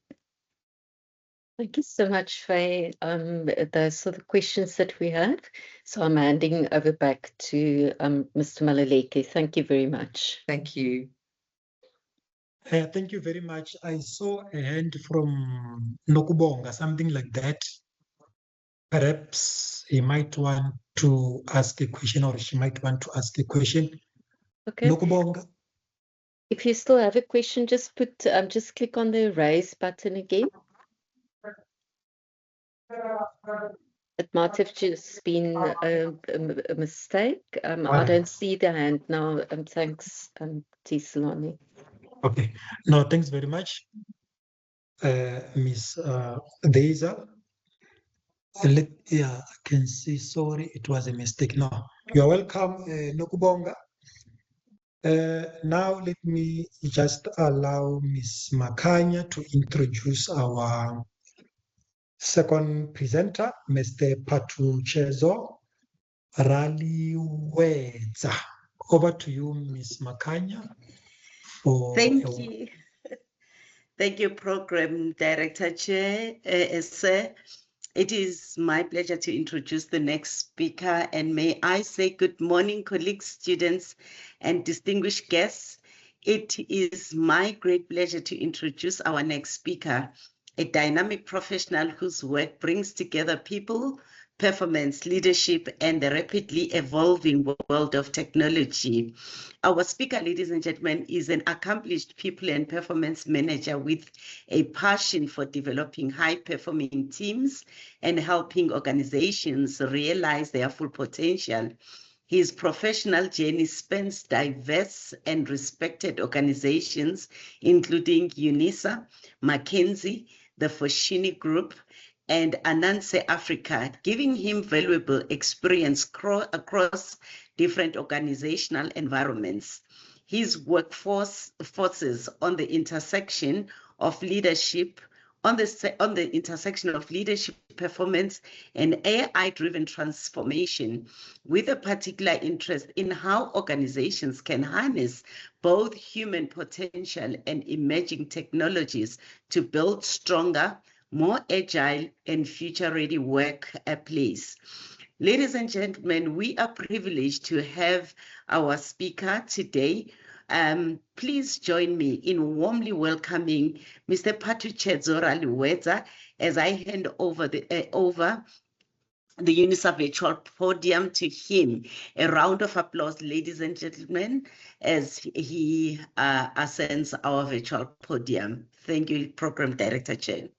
Thank you so much, Faye. Those are the questions that we have. So I'm handing over back to Mr. Maluleke. Thank you very much. Thank you. Thank you very much. I saw a hand from Nokubonga, something like that. Perhaps he might want to ask a question, or she might want to ask a question. Okay. Nokubonga. If you still have a question, just click on the raise button again. It might have just been a mistake. I don't see the hand now. Thanks, Tiselani. Okay. No, thanks very much, Miss Deiza. I can see. Sorry, it was a mistake. No, you're welcome, Nokubonga. Now let me just allow Ms. Makanya to introduce our second presenter, Mr. Patuchezo Raliweza. Over to you, Ms. Makanya. Thank you. Thank you, Program Director Chair, sir. It is my pleasure to introduce the next speaker, and may I say good morning, colleagues, students, and distinguished guests. It is my great pleasure to introduce our next speaker, a dynamic professional whose work brings together people, performance, leadership, and the rapidly evolving world of technology. Our speaker, ladies and gentlemen, is an accomplished people and performance manager with a passion for developing high-performing teams and helping organizations realize their full potential. His professional journey spans diverse and respected organizations, including Unisa, McKinsey, the Foschini Group, and Ananse Africa, giving him valuable experience across different organizational environments. His forces on the intersection of leadership, performance, and AI-driven transformation, with a particular interest in how organizations can harness both human potential and emerging technologies to build stronger, more agile, and future-ready workplace. Ladies and gentlemen, we are privileged to have our speaker today. Please join me in warmly welcoming Mr. Patuchezo Raliweza as I hand over the Unisa virtual podium to him. A round of applause, ladies and gentlemen, as he ascends our virtual podium. Thank you, Program Director Chair.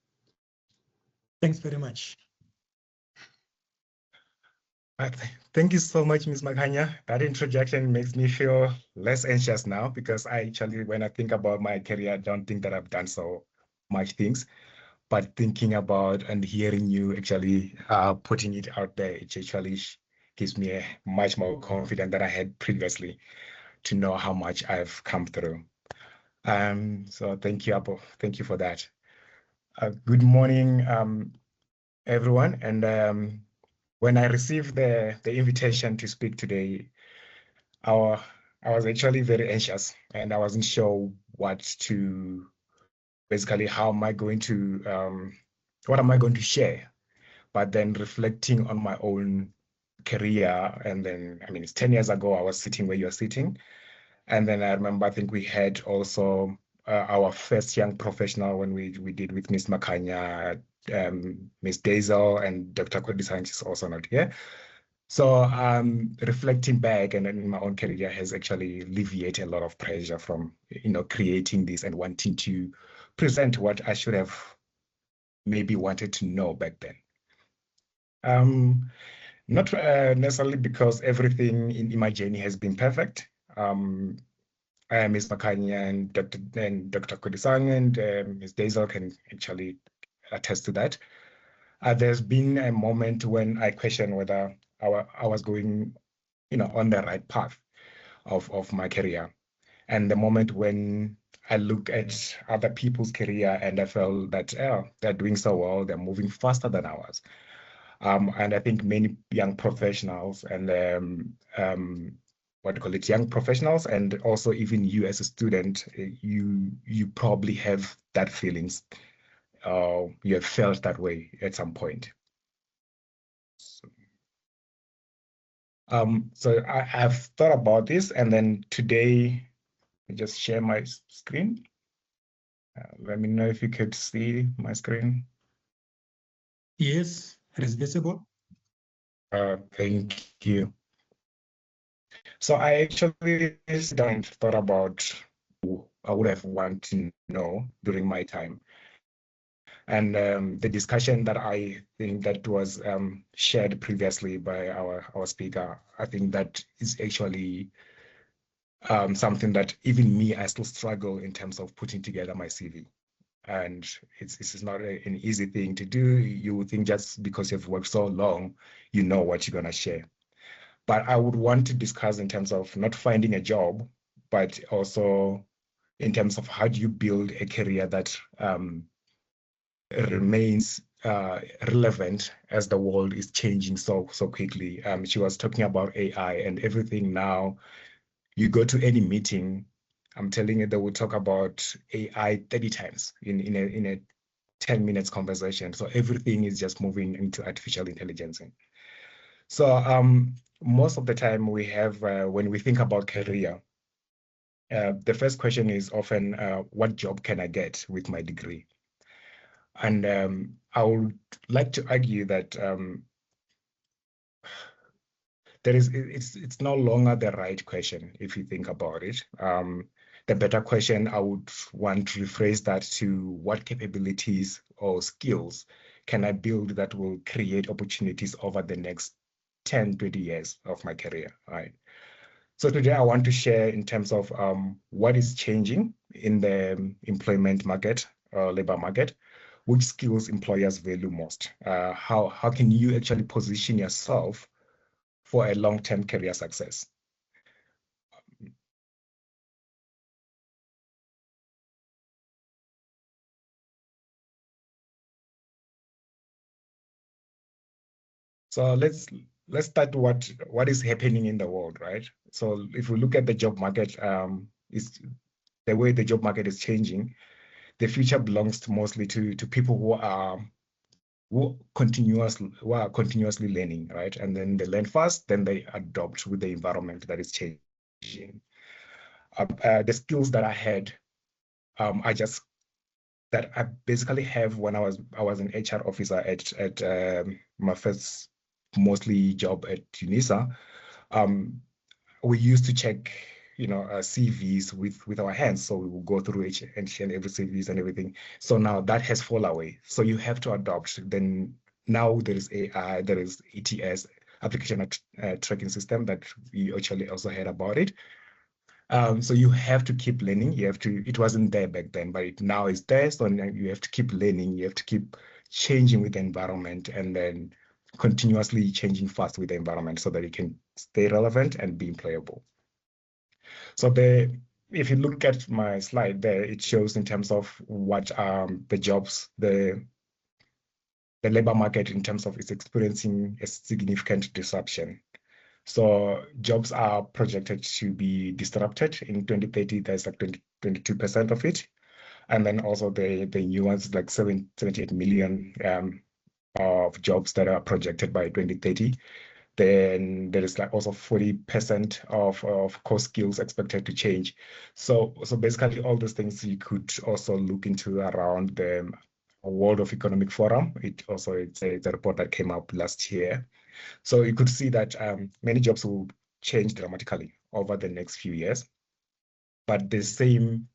Thanks very much. Thank you so much, Ms. Makanya. That introduction makes me feel less anxious now, because I actually, when I think about my career, I don't think that I've done so much things. But thinking about and hearing you actually putting it out there, it actually gives me a much more confidence than I had previously to know how much I've come through. So thank you, Apo. Thank you for that. Good morning, everyone. And when I received the invitation to speak today, I was actually very anxious, and I wasn't sure basically how am I going to, what am I going to share? But then reflecting on my own career, and then, I mean, it's 10 years ago, I was sitting where you're sitting. And then I remember, I think we had also our first young professional when we did with Ms. Makanya, Ms. Dazel, and Dr. Kodisang is also not here. So reflecting back and in my own career has actually alleviated a lot of pressure from, creating this and wanting to present what I should have maybe wanted to know back then. Not necessarily because everything in my journey has been perfect. Ms. Makanya and Dr. Kodisang and Ms. Dazel can actually attest to that. There's been a moment when I questioned whether I was going, on the right path of my career. And the moment when I look at other people's career and I felt that they're doing so well, they're moving faster than ours. And I think many young professionals and young professionals, and also even you as a student, you probably have that feelings. You have felt that way at some point. So I've thought about this, and then today, I just share my screen. Let me know if you could see my screen. Yes, it is visible. Thank you. So I actually thought about who I would have wanted to know during my time. And the discussion that I think that was shared previously by our speaker, I think that is actually something that even me, I still struggle in terms of putting together my CV. And it's not an easy thing to do. You would think just because you've worked so long, you know what you're going to share. But I would want to discuss in terms of not finding a job, but also in terms of how do you build a career that remains relevant as the world is changing so quickly. She was talking about AI and everything now. You go to any meeting, I'm telling you, they will talk about AI 30 times in a 10 minutes conversation. So everything is just moving into artificial intelligence. So most of the time we have, when we think about career, the first question is often, what job can I get with my degree? And I would like to argue that it's no longer the right question if you think about it. The better question, I would want to rephrase that to what capabilities or skills can I build that will create opportunities over the next 10, 20 years of my career, right? So today I want to share in terms of what is changing in the employment market, labor market, which skills employers value most. How can you actually position yourself for a long-term career success? So let's start what is happening in the world, right? So if we look at the job market, is the way the job market is changing. The future belongs mostly to people who are continuously learning, right? And then they learn fast, then they adopt with the environment that is changing. The skills that I had, that I basically have when I was an HR officer at my first mostly job at Unisa. We used to check, CVs with our hands. So we will go through each and every CVs and everything. So now that has fallen away. So you have to adopt. Then now there is AI, there is ETS, application tracking system, that we actually also heard about it. So you have to keep learning. It wasn't there back then, but now it's there. So you have to keep learning. You have to keep changing with the environment, and then continuously changing fast with the environment so that you can stay relevant and be employable. So if you look at my slide there, it shows in terms of what the jobs, the labor market in terms of it's experiencing a significant disruption. So jobs are projected to be disrupted in 2030. There's like 22% of it. And then also the new ones, like 78 million of jobs that are projected by 2030. Then there is like also 40% of core skills expected to change. So basically all those things you could also look into around the World of Economic Forum. It's a report that came out last year. So you could see that many jobs will change dramatically over the next few years. But at the same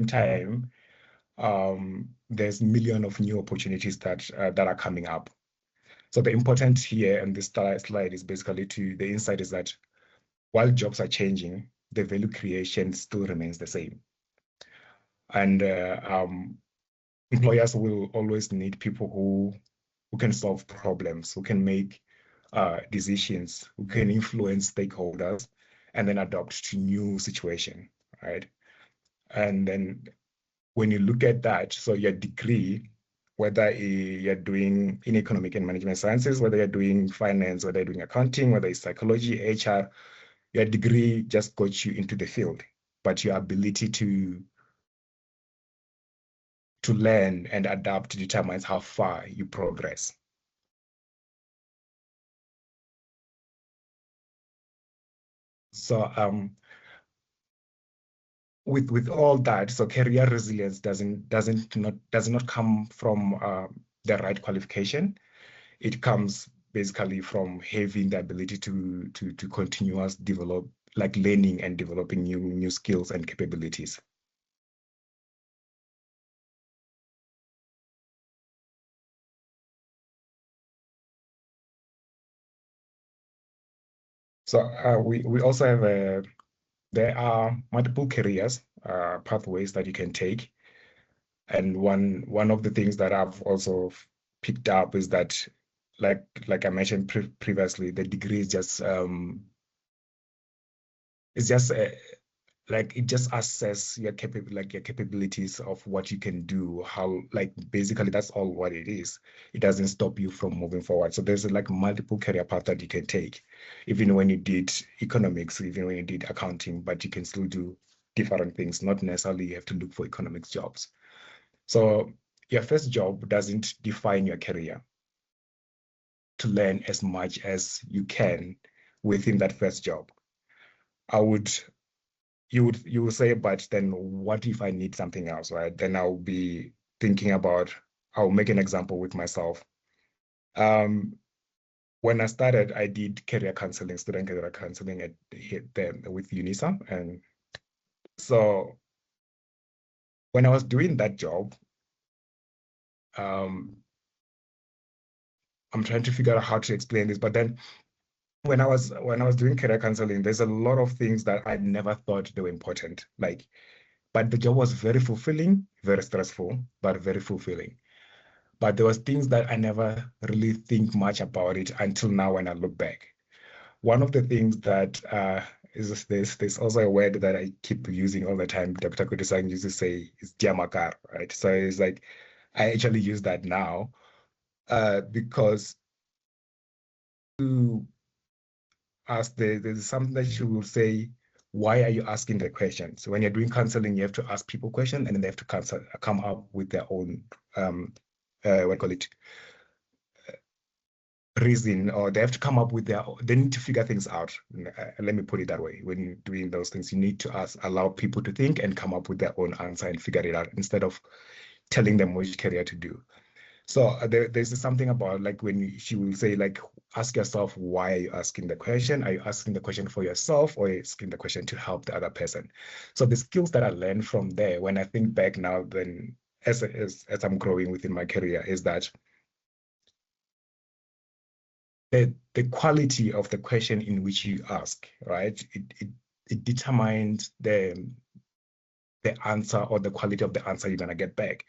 time, there's millions of new opportunities that are coming up. So the important here in this slide is basically the insight is that while jobs are changing, the value creation still remains the same. And employers will always need people who can solve problems, who can make decisions, who can influence stakeholders, and then adapt to new situation, right? And then when you look at that, so your degree, whether you're doing in economic and management sciences, whether you're doing finance, whether you're doing accounting, whether it's psychology, HR, your degree just got you into the field, but your ability to learn and adapt determines how far you progress. So with all that, so career resilience does not come from the right qualification. It comes basically from having the ability to continuous develop, like learning and developing new skills and capabilities. So we also have there are multiple careers pathways that you can take, and one of the things that I've also picked up is that, like I mentioned previously, the degree is just like it just assess your capabilities of what you can do, how, like, basically that's all what it is. It doesn't stop you from moving forward. So there's like multiple career paths that you can take, even when you did economics, even when you did accounting, but you can still do different things. Not necessarily you have to look for economics jobs. So your first job doesn't define your career. To learn as much as you can within that first job. You would say, but then what if I need something else, right? Then I'll be thinking about, I'll make an example with myself. When I started, I did career counseling, student career counseling with Unisa. And so when I was doing that job, I'm trying to figure out how to explain this, but then when I was doing career counseling, there's a lot of things that I never thought they were important. But the job was very fulfilling, very stressful, but very fulfilling. But there was things that I never really think much about it until now when I look back. One of the things that is there's also a word that I keep using all the time. Dr. Kudisang used to say is diamakar, right? So it's like I actually use that now because to ask there's something that you will say, why are you asking the question? So when you're doing counseling, you have to ask people questions and then they have to come up with their own reason, or they have to come up with they need to figure things out. Let me put it that way. When you're doing those things, you need to allow people to think and come up with their own answer and figure it out instead of telling them which career to do. So there's something about, like, when she will say, like, ask yourself, why are you asking the question? Are you asking the question for yourself, or are you asking the question to help the other person? So the skills that I learned from there, when I think back now, then as I'm growing within my career, is that the quality of the question in which you ask, right? It determines the answer, or the quality of the answer you're going to get back.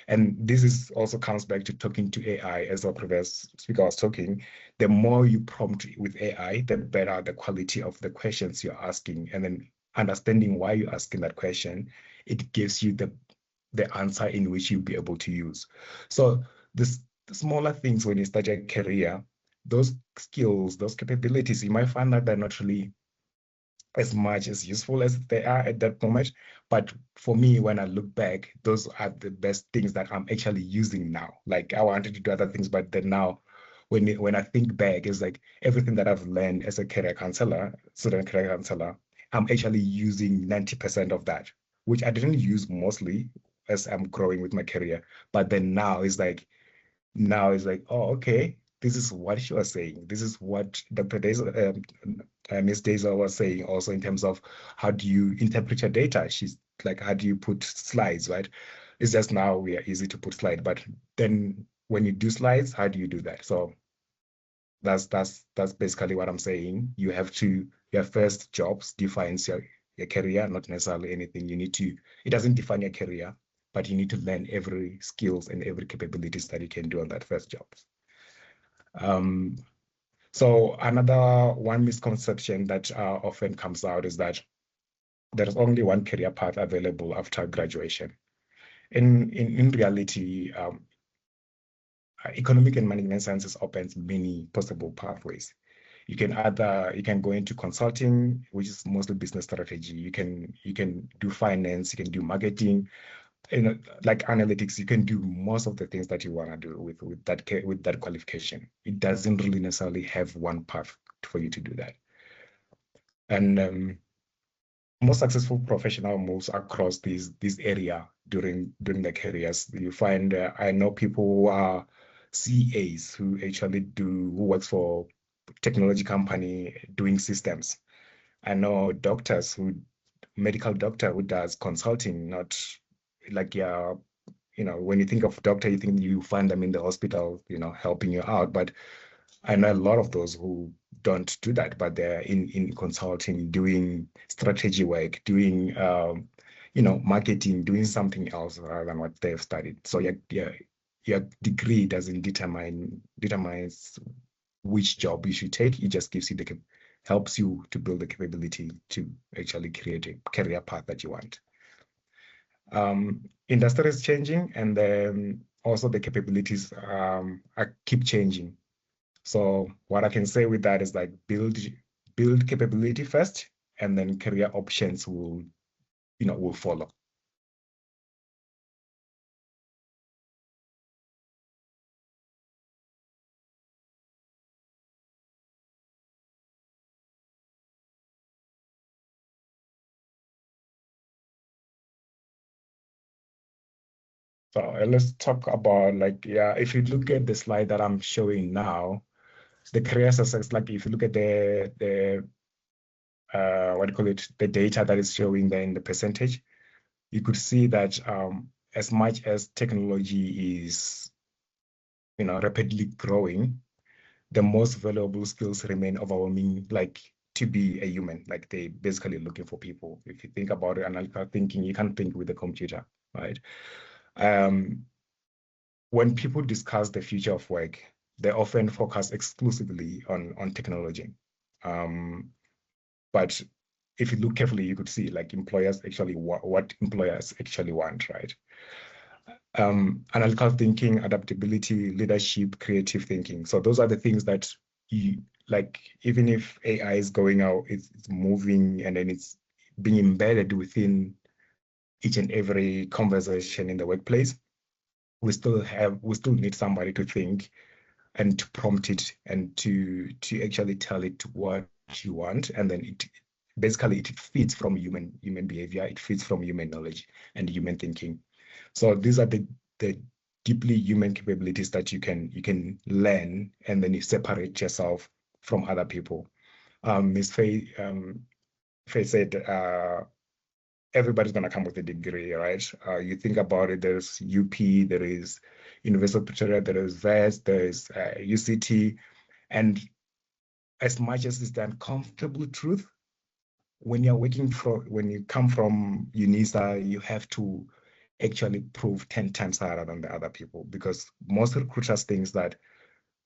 And this is also comes back to talking to AI, as our previous speaker was talking. The more you prompt with AI, the better the quality of the questions you're asking. And then understanding why you're asking that question, it gives you the answer in which you'll be able to use. So the smaller things when you start your career, those skills, those capabilities, you might find that they're not really as much as useful as they are at that moment. But for me, when I look back, those are the best things that I'm actually using now. Like, I wanted to do other things, but then now when I think back, it's like everything that I've learned as a career counselor, student career counselor, I'm actually using 90% of that, which I didn't use mostly as I'm growing with my career. But then now it's like, oh, okay, this is what she was saying. This is what Dr. Ms. Deza was saying also, in terms of how do you interpret your data. She's like, how do you put slides, right? It's just now we are easy to put slides, but then when you do slides, how do you do that? So that's basically what I'm saying. Your first jobs defines your career, not necessarily anything. It doesn't define your career, but you need to learn every skills and every capabilities that you can do on that first job. So another one misconception that often comes out is that there is only one career path available after graduation. In reality, economic and management sciences opens many possible pathways. You can go into consulting, which is mostly business strategy. You can do finance, you can do marketing, like analytics. You can do most of the things that you want to do with that qualification. It doesn't really necessarily have one path for you to do that. And most successful professional moves across this area during their careers. You find I know people who are CAs who actually who works for technology company doing systems. I know medical doctor who does consulting, not like, when you think of doctor, you think you find them in the hospital, helping you out. But I know a lot of those who don't do that, but they're in consulting, doing strategy work, doing marketing, doing something else rather than what they've studied. So your degree doesn't determines which job you should take. It just gives you helps you to build the capability to actually create a career path that you want. Industry is changing, and then also the capabilities keep changing. So what I can say with that is like build capability first, and then career options will follow. So let's talk about if you look at the slide that I'm showing now, the career success, like if you look at the what do you call it, the data that is showing there in the percentage, you could see that as much as technology is rapidly growing, the most valuable skills remain overwhelming, like to be a human. Like they basically looking for people. If you think about it, analytical thinking, you can't think with a computer, right? When people discuss the future of work, they often focus exclusively on technology. But if you look carefully, you could see like employers actually what employers actually want, right? Analytical thinking, adaptability, leadership, creative thinking. So those are the things that you like, even if AI is going out, it's moving, and then it's being embedded within each and every conversation in the workplace. We still need somebody to think and to prompt it and to actually tell it what you want, and then it feeds from human behavior, it feeds from human knowledge and human thinking. So these are the deeply human capabilities that you can learn, and then you separate yourself from other people. Ms. Faye said everybody's going to come with a degree, right? You think about it, there's UP, there is University of Pretoria, there is VEST, there is UCT, and as much as it's the uncomfortable truth, when you come from Unisa, you have to actually prove 10 times harder than the other people, because most recruiters think that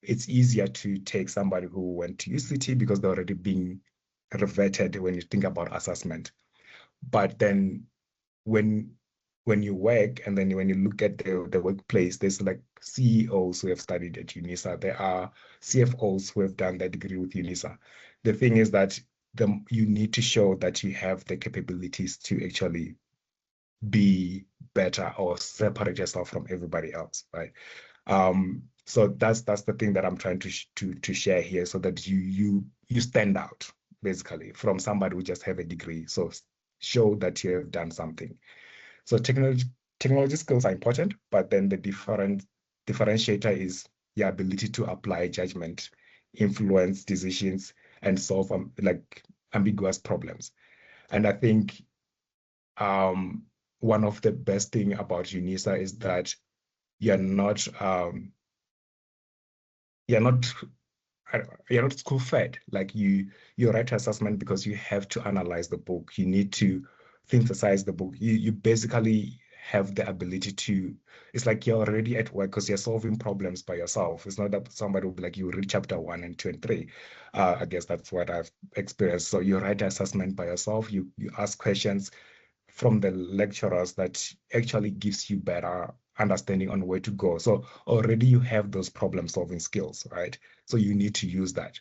it's easier to take somebody who went to UCT because they're already being reverted when you think about assessment. But then when you work, and then when you look at the workplace, there's like CEOs who have studied at Unisa. There are CFOs who have done their degree with Unisa. The thing is that you need to show that you have the capabilities to actually be better or separate yourself from everybody else, right? So that's the thing that I'm trying to share here, so that you stand out basically from somebody who just have a degree. So show that you have done something. So technology skills are important, but then the differentiator is your ability to apply judgment, influence decisions, and solve like ambiguous problems. And I think one of the best thing about Unisa is that you're not school fed. Like you write assessment because you have to analyze the book. You need to synthesize the book. You basically have the ability to, it's like you're already at work because you're solving problems by yourself. It's not that somebody will be like, you read chapter 1 and 2 and 3. I guess that's what I've experienced. So you write assessment by yourself. You ask questions from the lecturers that actually gives you better understanding on where to go. So already you have those problem solving skills, right? So you need to use that.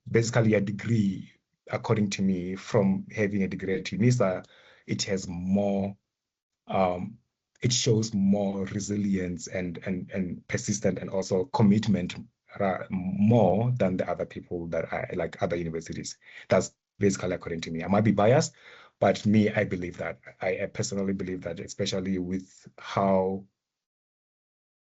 Basically a degree, according to me, from having a degree at Unisa, it has more, it shows more resilience and persistent, and also commitment more than the other people that are like other universities. That's basically according to me. I might be biased, but me, I believe that. I personally believe that, especially with how,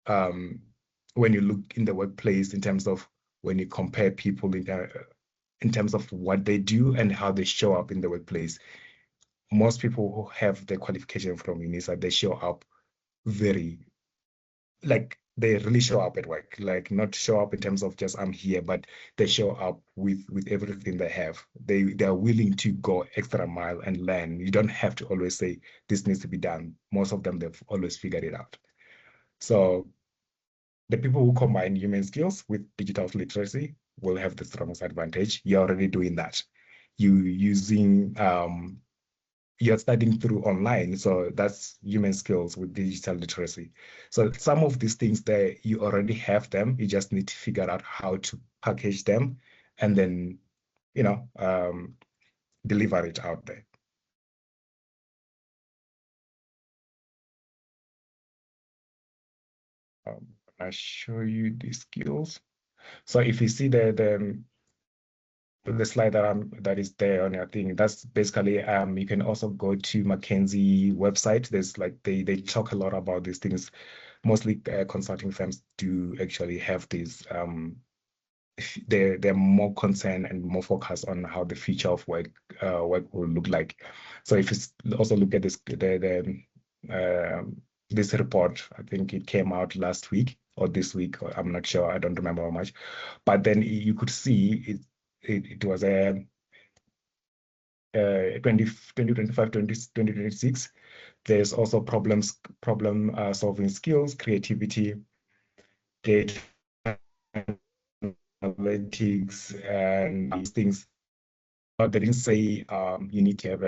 when you look in the workplace, in terms of when you compare people in terms of what they do and how they show up in the workplace, most people who have the qualification from Unisa, they show up very, like they really show up at work, like not show up in terms of just I'm here, but they show up with everything they have. They are willing to go extra mile and learn. You don't have to always say this needs to be done. Most of them, they've always figured it out. So the people who combine human skills with digital literacy will have the strongest advantage. You're already doing that. using you're studying through online, so that's human skills with digital literacy. So some of these things there, you already have them, you just need to figure out how to package them and then, you know, deliver it out there. I'll show you the skills. So if you see the slide that is there on your thing, that's basically you can also go to McKinsey website. There's like they talk a lot about these things. Mostly consulting firms do actually have these. They're more concerned and more focused on how the future of work will look like. So if you also look at this this report, I think it came out last week or this week, or I'm not sure, I don't remember how much, but then you could see it was a 2025, 2026. There's also problem solving skills, creativity, data analytics, and these things. But they didn't say you need to have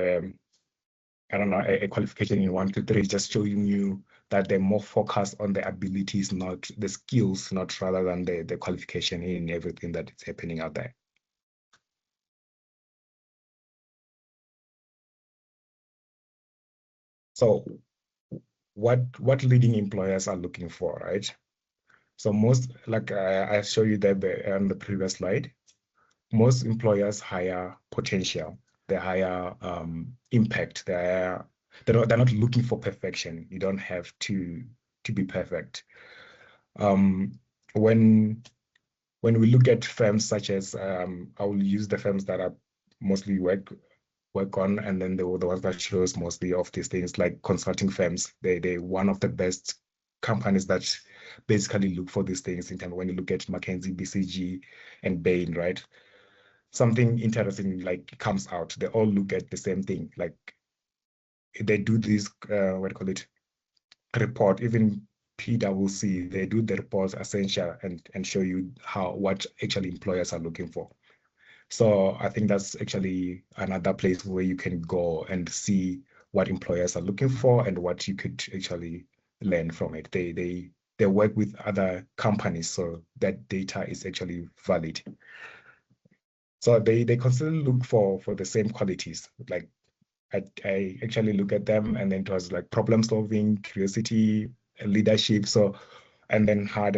I don't know, a qualification in 1, 2, 3, just showing you that they're more focused on the abilities, not the skills, not rather than the qualification in everything that is happening out there. So what leading employers are looking for, right? So most, like I showed you that on the previous slide, most employers hire potential, they hire impact, they're not looking for perfection. You don't have to be perfect. When we look at firms such as I will use the firms that are mostly work on, and then the ones that shows mostly of these things, like consulting firms. They one of the best companies that basically look for these things in terms when you look at McKinsey, BCG, and Bain, right? Something interesting like comes out. They all look at the same thing. Like they do this what do you call it, report. Even PwC, they do the reports essential and show you what actually employers are looking for. So I think that's actually another place where you can go and see what employers are looking for and what you could actually learn from it. They work with other companies, so that data is actually valid. So they constantly look for the same qualities. Like I actually look at them, and then it was like problem solving, curiosity, leadership. So, and then hard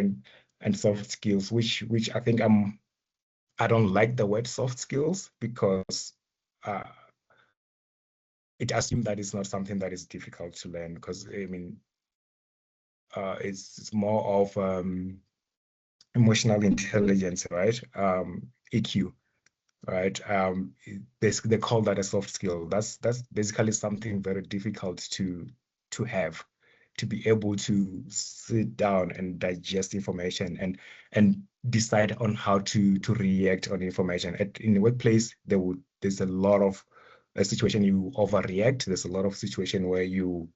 and soft skills, which I think I don't like the word soft skills because it assumes that it's not something that is difficult to learn, because I mean it's more of emotional intelligence, right? EQ. Right, basically they call that a soft skill. That's basically something very difficult to have, to be able to sit down and digest information and decide on how to react on information. In the workplace, there's a lot of a situation you overreact. There's a lot of situation where you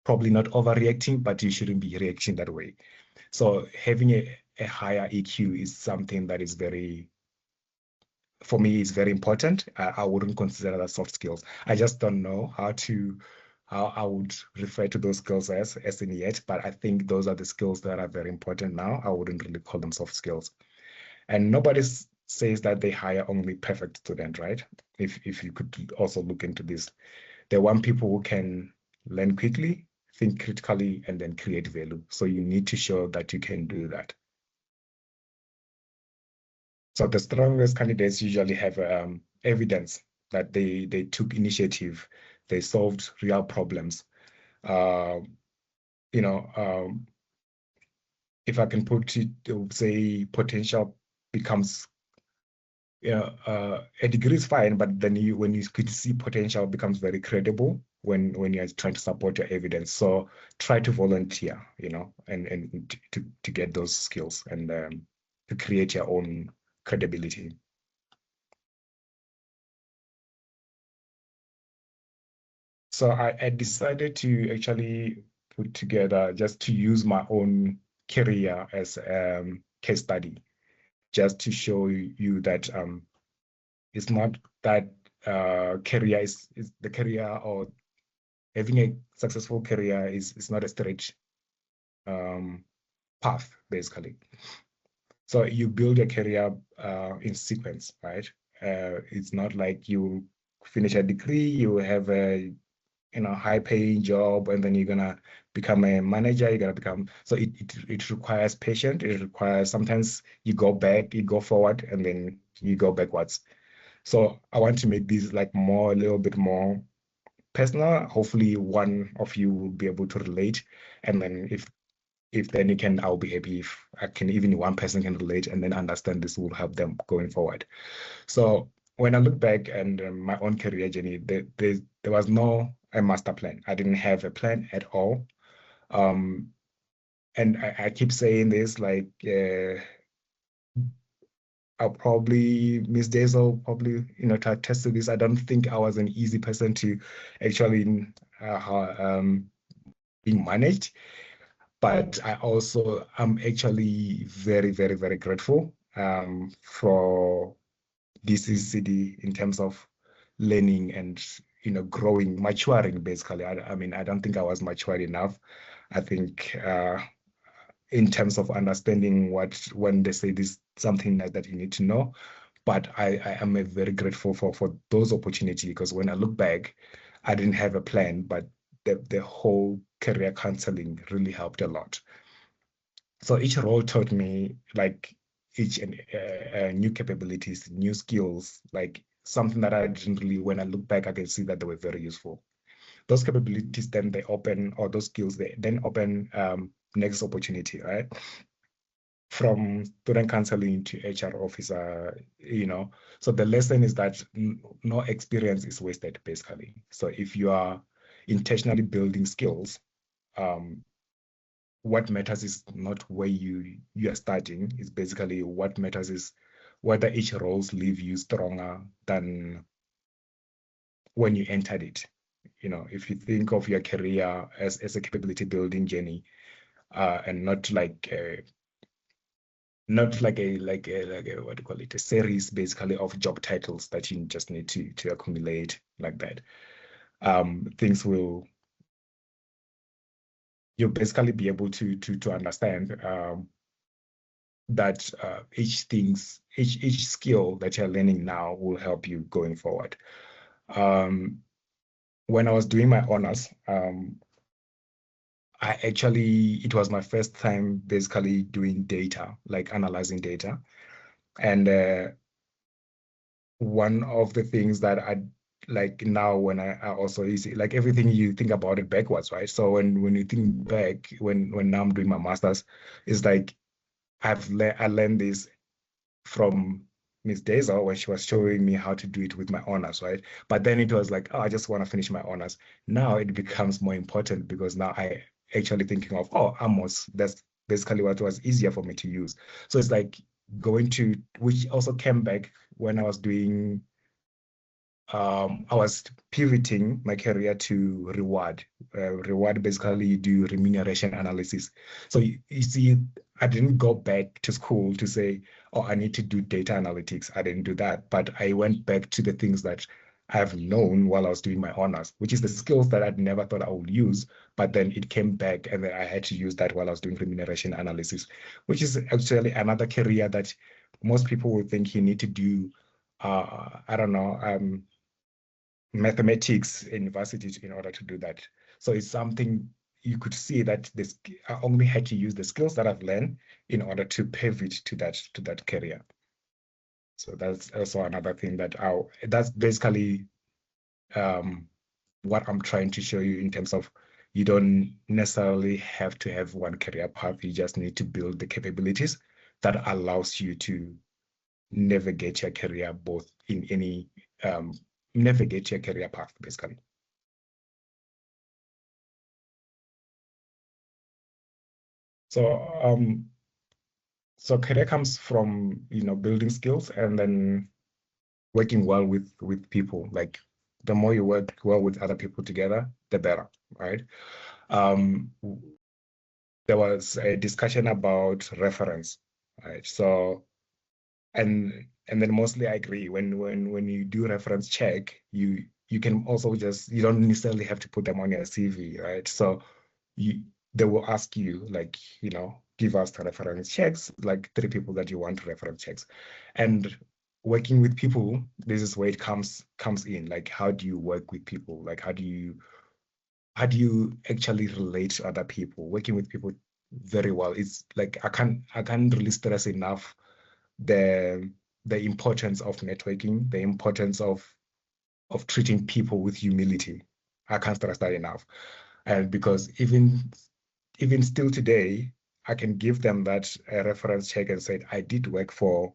probably not overreacting, but you shouldn't be reacting that way. So having a higher EQ is something that is very, for me, it's very important. I wouldn't consider that soft skills. I just don't know how I would refer to those skills as in yet, but I think those are the skills that are very important now. I wouldn't really call them soft skills. And nobody says that they hire only perfect students, right? If you could also look into this, they want people who can learn quickly, think critically, and then create value. So you need to show that you can do that. So the strongest candidates usually have evidence that they took initiative, they solved real problems. You know, if I can put it, say potential becomes, a degree is fine, but then when you could see potential becomes very credible when you're trying to support your evidence. So try to volunteer, you know, and to get those skills and to create your own credibility. So I decided to actually put together, just to use my own career as a case study, just to show you that it's not that career is the career, or having a successful career is not a straight path, basically. So you build a career in sequence, right? It's not like you finish a degree, you have a high-paying job, and then you're gonna become a manager. You're gonna become, so it requires patience. It requires, sometimes you go back, you go forward, and then you go backwards. So I want to make this like a little bit more personal. Hopefully, one of you will be able to relate, and then if then you can, I'll be happy if I can, even one person can relate and then understand this will help them going forward. So when I look back and my own career journey, there was no a master plan. I didn't have a plan at all. And I keep saying this, like, I'll probably, Miss Daisel probably, to attest to this. I don't think I was an easy person to actually being managed. But I also am actually very, very, very grateful for DCCD in terms of learning and growing, maturing, basically. I mean, I don't think I was matured enough. I think in terms of understanding when they say this, something like that you need to know. But I am very grateful for those opportunities, because when I look back, I didn't have a plan, but the whole career counseling really helped a lot. So each role taught me like new capabilities, new skills, like something that I didn't really, when I look back, I can see that they were very useful. Those capabilities then they open, or those skills, they then open next opportunity, right? From student counseling to HR officer, So the lesson is that no experience is wasted, basically. So if you are intentionally building skills, what matters is not where you are starting. It's basically what matters is whether each roles leave you stronger than when you entered it. If you think of your career as a capability building journey, and not like a what do you call it, a series basically of job titles that you just need to accumulate like that, you'll basically be able to understand that each skill that you're learning now will help you going forward. When I was doing my honors, it was my first time basically doing data, like analyzing data. And one of the things that I like now, when I also is like everything you think about it backwards, right? So when you think back, when now I'm doing my master's, it's like I learned this from Miss Daisel when she was showing me how to do it with my honors, right? But then it was like, oh, I just want to finish my honors. Now it becomes more important, because now I actually thinking of, oh, Amos, that's basically what was easier for me to use. So it's like which also came back when I was doing, I was pivoting my career to reward. Reward, basically you do remuneration analysis. So you see, I didn't go back to school to say, oh, I need to do data analytics. I didn't do that, but I went back to the things that I've known while I was doing my honors, which is the skills that I'd never thought I would use, but then it came back and then I had to use that while I was doing remuneration analysis, which is actually another career that most people would think you need to do, I don't know, mathematics in university in order to do that. So it's something you could see that I only had to use the skills that I've learned in order to pivot to that career. So that's also another thing that's basically what I'm trying to show you, in terms of you don't necessarily have to have one career path. You just need to build the capabilities that allows you to navigate your career navigate your career path, basically. So career comes from building skills and then working well with people. Like the more you work well with other people together, the better, right? There was a discussion about reference, right? So, and And then mostly I agree when you do reference check, you can also you don't necessarily have to put them on your CV, right? So they will ask you, like, give us the reference checks, like 3 people that you want to reference checks. And working with people, this is where it comes in. Like, how do you work with people? Like, how do you actually relate to other people? Working with people very well. It's like I can't really stress enough the importance of networking, the importance of treating people with humility. I can't stress that enough. And because even still today, I can give them that reference check and say, I did work for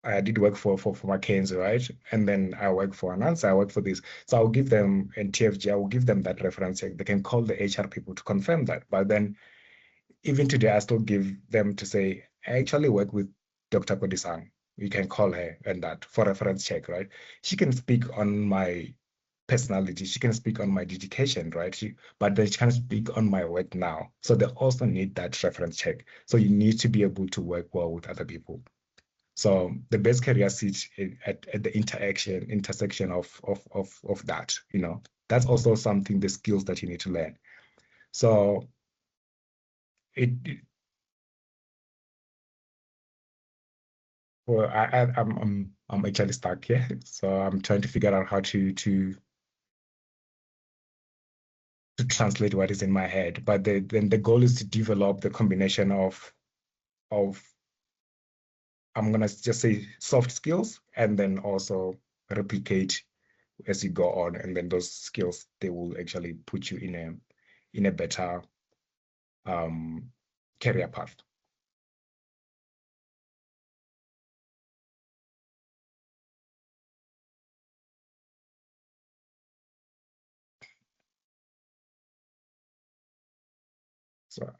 McKinsey, right? And then I work for Unisa, I work for this. So I'll give them, and TFG, I will give them that reference check. They can call the HR people to confirm that. But then even today, I still give them to say, I actually work with Dr. Kodisang. You can call her and that for reference check, right? She can speak on my personality. She can speak on my dedication, right? But then she can speak on my work now. So they also need that reference check. So you need to be able to work well with other people. So the best career sits at the intersection of that, That's also the skills that you need to learn. So well, I'm actually stuck here. So I'm trying to figure out how to translate what is in my head. But then the goal is to develop the combination of I'm gonna just say soft skills, and then also replicate as you go on, and then those skills, they will actually put you in a better career path. So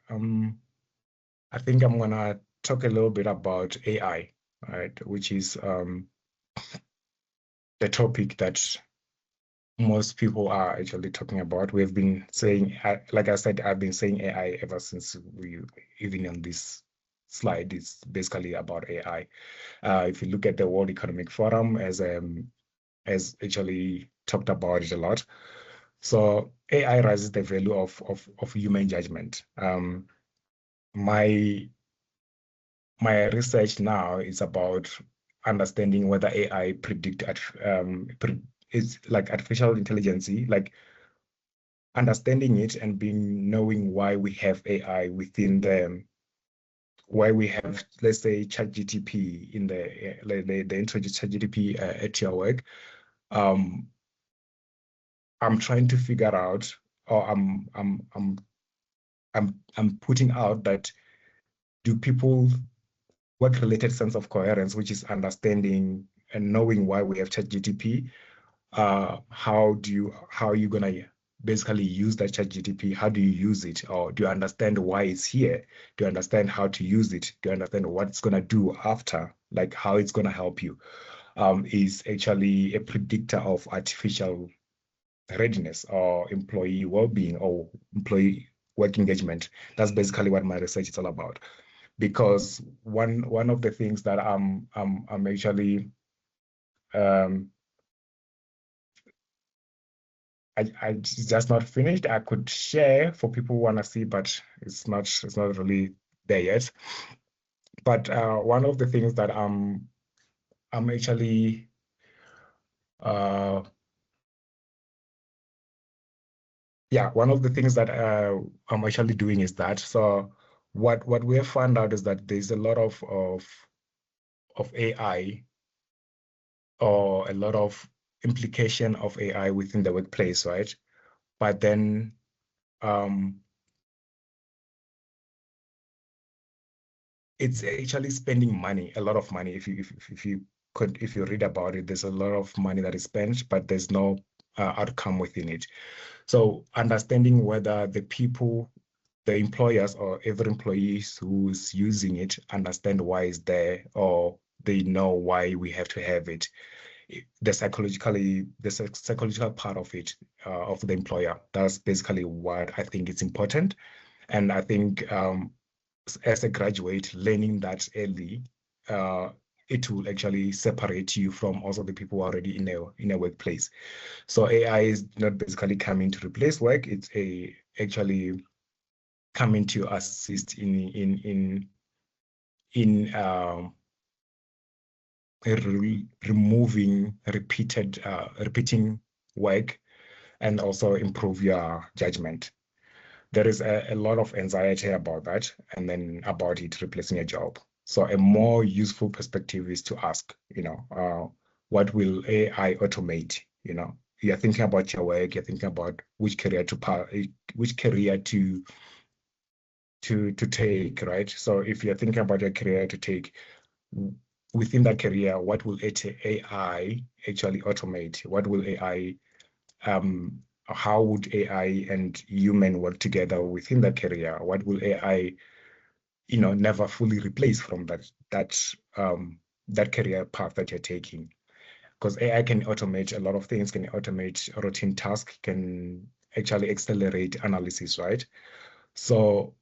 I think I'm gonna talk a little bit about AI, right? Which is the topic that most people are actually talking about. We've been saying, like I said, I've been saying AI ever since even on this slide, it's basically about AI. If you look at the World Economic Forum, as actually talked about it a lot. So AI raises the value of human judgment. My research now is about understanding whether AI is like artificial intelligence, like understanding it and knowing why we have AI within why we have, let's say, ChatGPT in the introduce ChatGPT at your work. I'm trying to figure out, or I'm putting out that, do people work-related sense of coherence, which is understanding and knowing why we have ChatGPT, how are you gonna basically use that ChatGPT? How do you use it? Or do you understand why it's here? Do you understand how to use it? Do you understand what it's gonna do after? Like how it's gonna help you? Is actually a predictor of artificial readiness or employee well-being or employee work engagement. That's basically what my research is all about. Because one of the things that I'm actually I just not finished. I could share for people who want to see, but it's not really there yet. But one of the things that I'm actually one of the things that I'm actually doing is that. So what we have found out is that there's a lot of AI, or a lot of implication of AI within the workplace, right? But then it's actually spending money, a lot of money. If you read about it, there's a lot of money that is spent, but there's no outcome within it. So understanding whether the people, the employers, or every employee who's using it understand why it's there, or they know why we have to have it. The psychological part of it, of the employer. That's basically what I think is important. And I think as a graduate, learning that early, it will actually separate you from also the people who are already in a workplace. So AI is not basically coming to replace work; it's actually coming to assist in removing repeating work and also improve your judgment. There is a lot of anxiety about that, and then about it replacing a job. So a more useful perspective is to ask, what will AI automate? You're thinking about your work, you're thinking about which career to take, right? So if you're thinking about your career to take, within that career, what will AI actually automate? What will AI how would AI and human work together within that career? What will AI, never fully replace from that career path that you're taking? Because AI can automate a lot of things, can automate routine tasks, can actually accelerate analysis, right? So,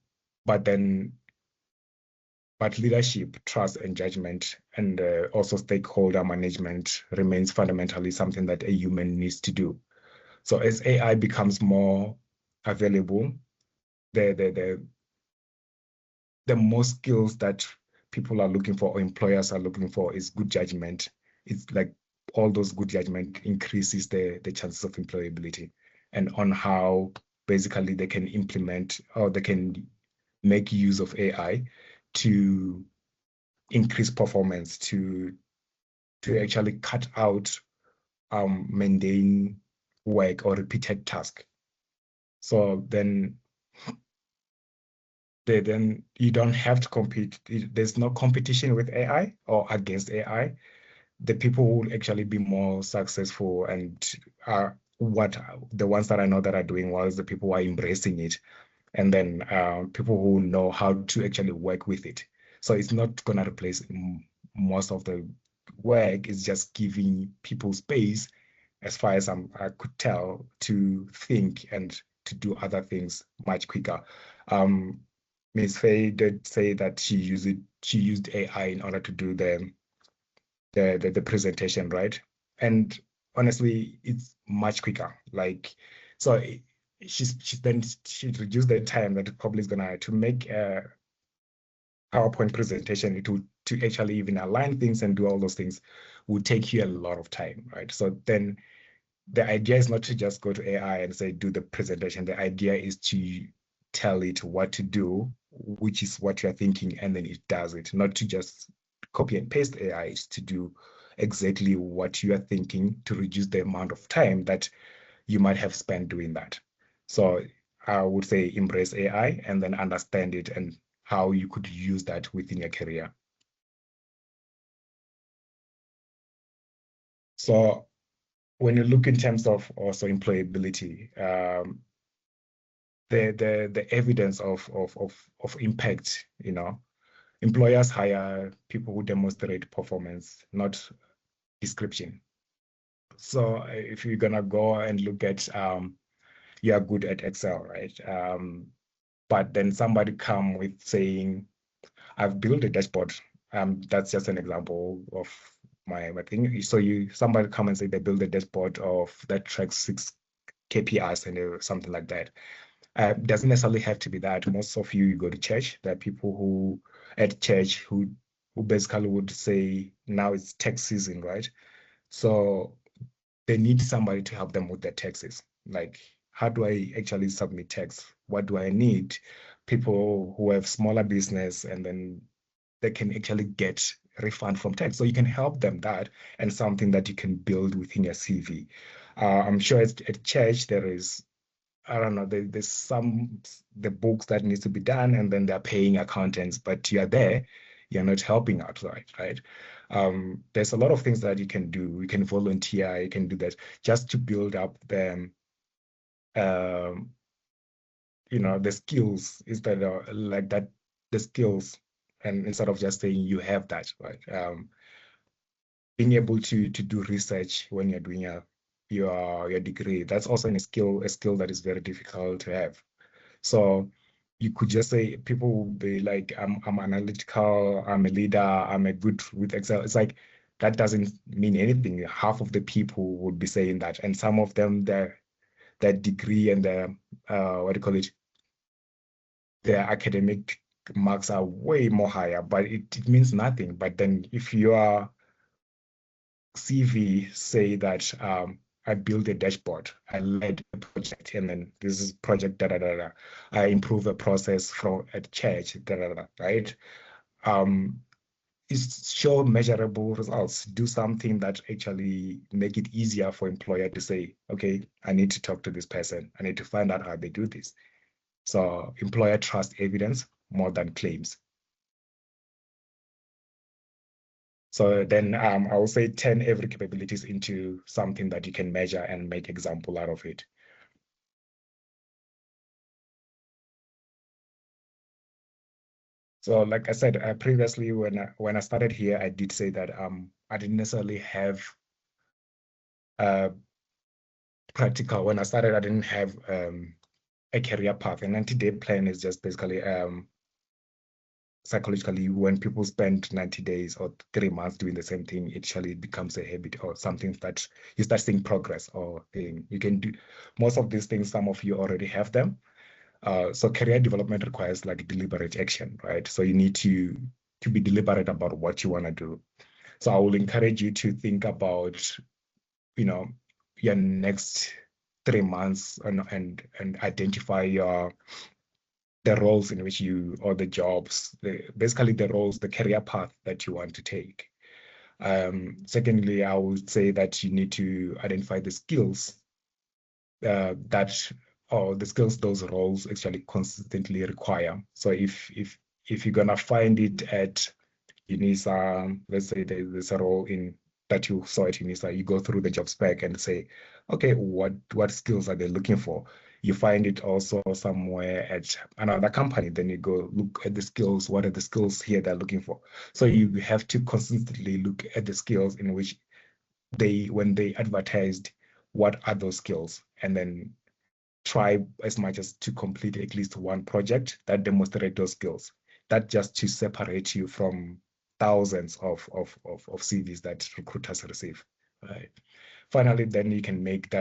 but leadership, trust, and judgment, and also stakeholder management remains fundamentally something that a human needs to do. So as AI becomes more available, the most skills that people are looking for or employers are looking for is good judgment. It's like all those good judgment increases the chances of employability, and on how basically they can implement or they can make use of AI to increase performance, to actually cut out mundane work or repeated task. So then you don't have to compete. There's no competition with AI or against AI. The people who will actually be more successful and are the ones that I know that are doing well is the people who are embracing it, and then people who know how to actually work with it. So it's not gonna replace most of the work. It's just giving people space, as far as I could tell, to think and to do other things much quicker. Ms. Faye did say that she used AI in order to do the presentation, right? And honestly, it's much quicker. Like, so she reduced the time that it probably is gonna to make a PowerPoint presentation to actually even align things and do all those things would take you a lot of time, right? So then the idea is not to just go to AI and say, do the presentation. The idea is to tell it what to do, which is what you're thinking, and then it does it, not to just copy and paste AI, it's to do exactly what you are thinking to reduce the amount of time that you might have spent doing that. So I would say embrace AI and then understand it and how you could use that within your career. So when you look in terms of also employability, the evidence of impact, employers hire people who demonstrate performance, not description. So if you're gonna go and look at you are good at Excel, right? But then somebody come with saying, I've built a dashboard. That's just an example of my thing. So somebody come and say they build a dashboard that tracks 6 KPIs and something like that. Doesn't necessarily have to be that. Most of you go to church. There are people who at church who basically would say now it's tax season, right? So they need somebody to help them with their taxes. Like, how do I actually submit tax? What do I need? People who have smaller business, and then they can actually get refund from tax. So you can help them that, and something that you can build within your CV. I'm sure at church there is, I don't know, there's the books that needs to be done, and then they're paying accountants, but you're there, you're not helping out, right? There's a lot of things that you can do. You can volunteer, you can do that just to build up the skills instead of like that, the skills, and instead of just saying you have that, right? Being able to do research when you're doing your degree, that's also a skill that is very difficult to have. So you could just say, people will be like, I'm analytical, I'm a leader, I'm a good with Excel. It's like, that doesn't mean anything. Half of the people would be saying that, and some of them, their degree and their what do you call it, their academic marks are way more higher, but it means nothing. But then if your CV say that I built a dashboard, I led a project, and then this is project da da da da, I improve a process from at church da da da, right? Is show measurable results. Do something that actually make it easier for employer to say, okay, I need to talk to this person. I need to find out how they do this. So employer trust evidence more than claims. So then I will say turn every capabilities into something that you can measure and make example out of it. So like I said previously, when I started here, I did say that I didn't necessarily have practical. When I started, I didn't have a career path. A 90-day plan is just basically psychologically, when people spend 90 days or 3 months doing the same thing, actually it becomes a habit or something that you start seeing progress, or you can do most of these things. Some of you already have them. So career development requires like deliberate action, right? So you need to be deliberate about what you want to do. So I will encourage you to think about, your next 3 months and identify the roles in which you, or the jobs, basically the roles, the career path that you want to take. Secondly, I would say that you need to identify the skills the skills those roles actually consistently require. So if you're gonna find it at Unisa, let's say there's a role that you saw at Unisa, you go through the job spec and say, okay, what skills are they looking for? You find it also somewhere at another company, then you go look at the skills. What are the skills here they're looking for? So you have to consistently look at the skills in which when they advertised, what are those skills? And then try as much as to complete at least one project that demonstrate those skills. That just to separate you from thousands of CVs that recruiters receive. Right. Finally, then you can make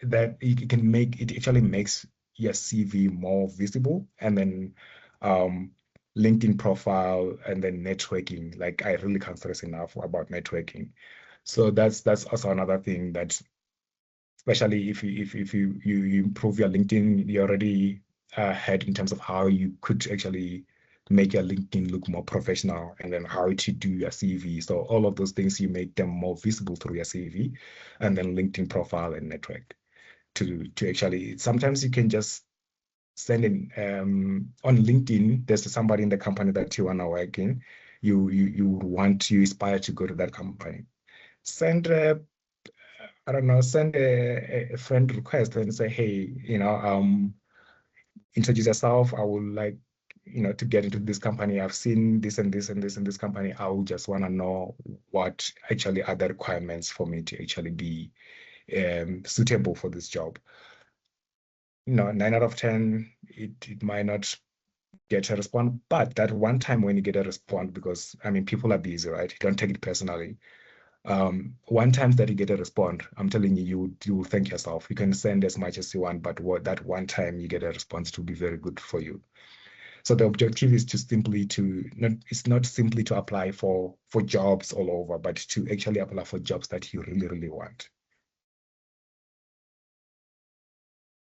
it actually makes your CV more visible, and then LinkedIn profile, and then networking. Like, I really can't stress enough about networking. So that's also another thing that, especially if you improve your LinkedIn, you already ahead in terms of how you could actually make your LinkedIn look more professional, and then how to do your CV. So all of those things, you make them more visible through your CV, and then LinkedIn profile and network to actually, sometimes you can just send in on LinkedIn, there's somebody in the company that you want to work in, you aspire to go to that company. Send I don't know, send a friend request and say, hey, introduce yourself. I would like, to get into this company. I've seen this and this and this and this company. I would just want to know what actually are the requirements for me to actually be suitable for this job. 9 out of 10, it might not get a response, but that one time when you get a response, because people are busy, right? Don't take it personally. One time that you get a response, I'm telling you, you will thank yourself. You can send as much as you want, but that one time you get a response to be very good for you. So the objective is it's not simply to apply for jobs all over, but to actually apply for jobs that you really, really want.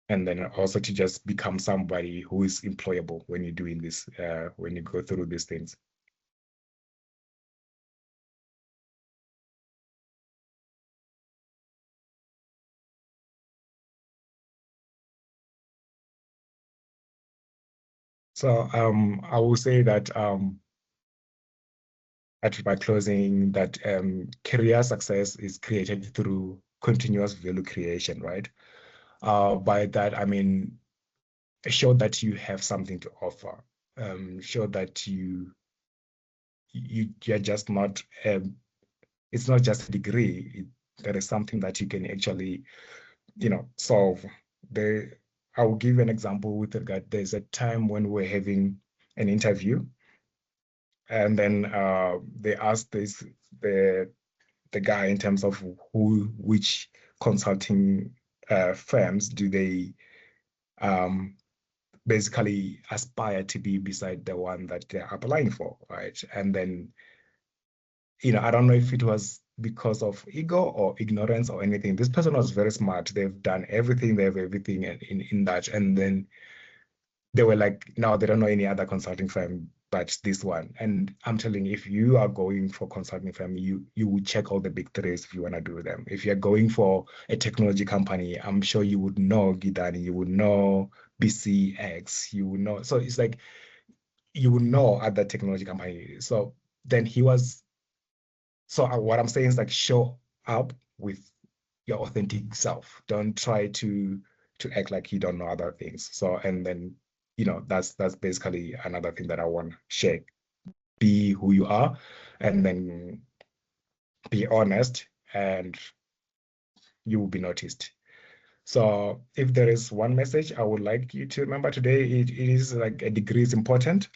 And then also to just become somebody who is employable when you're doing this, when you go through these things. So I will say that at my closing, that career success is created through continuous value creation, right? By that, I mean, show that you have something to offer. Show that you're just not, it's not just a degree. There is something that you can actually, solve. I will give an example with regard. There's a time when we're having an interview, and then they asked the guy in terms of which consulting firms do they basically aspire to be beside the one that they're applying for, right? And then, I don't know if it was because of ego or ignorance or anything. This person was very smart. They've done everything. They have everything in that. And then they were like, no, they don't know any other consulting firm but this one. And I'm telling you, if you are going for consulting firm, you would check all the big threes if you want to do them. If you're going for a technology company, I'm sure you would know Gidani, you would know BCX, you would know. So it's like, you would know other technology company. So then what I'm saying is like, show up with your authentic self. Don't try to act like you don't know other things. So, and then, that's basically another thing that I want to share. Be who you are, and then be honest, and you will be noticed. So if there is one message I would like you to remember today, it is like a degree is important,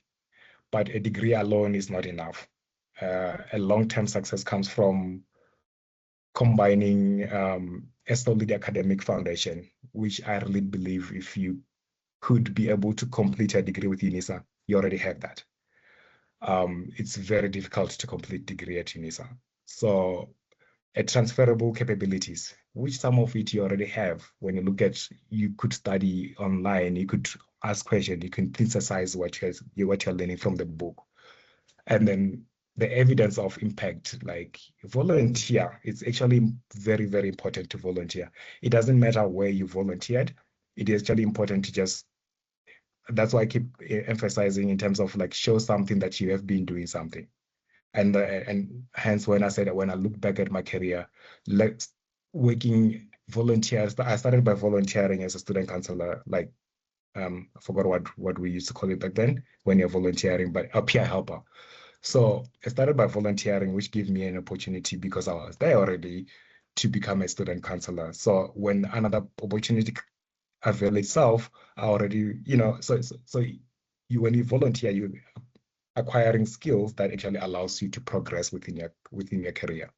but a degree alone is not enough. A long-term success comes from combining a solid academic foundation, which I really believe if you could be able to complete a degree with Unisa, you already have that. It's very difficult to complete degree at Unisa. So transferable capabilities, which some of it you already have. When you look at, you could study online, you could ask questions, you can synthesize what you're learning from the book. And then the evidence of impact, like volunteer. It's actually very, very important to volunteer. It doesn't matter where you volunteered. It is actually important to that's why I keep emphasizing in terms of like, show something that you have been doing something. And hence when I said that, when I look back at my career, like working volunteers, I started by volunteering as a student counselor, like I forgot what we used to call it back then when you're volunteering, but a peer helper. So I started by volunteering, which gave me an opportunity because I was there already to become a student counselor. So when another opportunity availed itself, I already, so when you volunteer, you acquiring skills that actually allows you to progress within your career.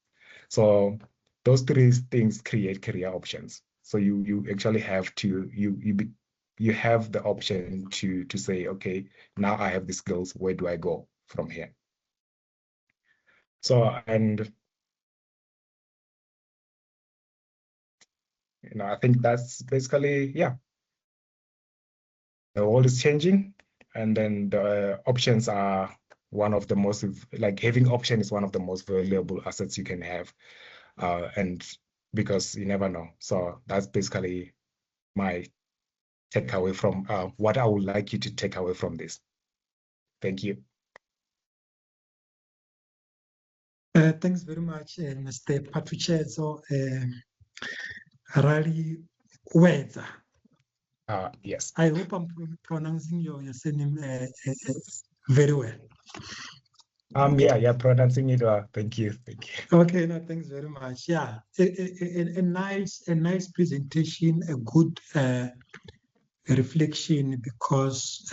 So those three things create career options. So you actually have to you have the option to say, okay, now I have the skills, where do I go from here? So, and I think that's basically, yeah. The world is changing, and then the options are one of the most, like having option is one of the most valuable assets you can have. And because you never know. So that's basically my takeaway from what I would like you to take away from this. Thank you. Thanks very much, Mr. Patuchezo Rally Wedza. Yes. I hope I'm pronouncing your surname very well. Yeah, pronouncing it well. Thank you. Okay, no, thanks very much. Yeah, a nice presentation, a good reflection, because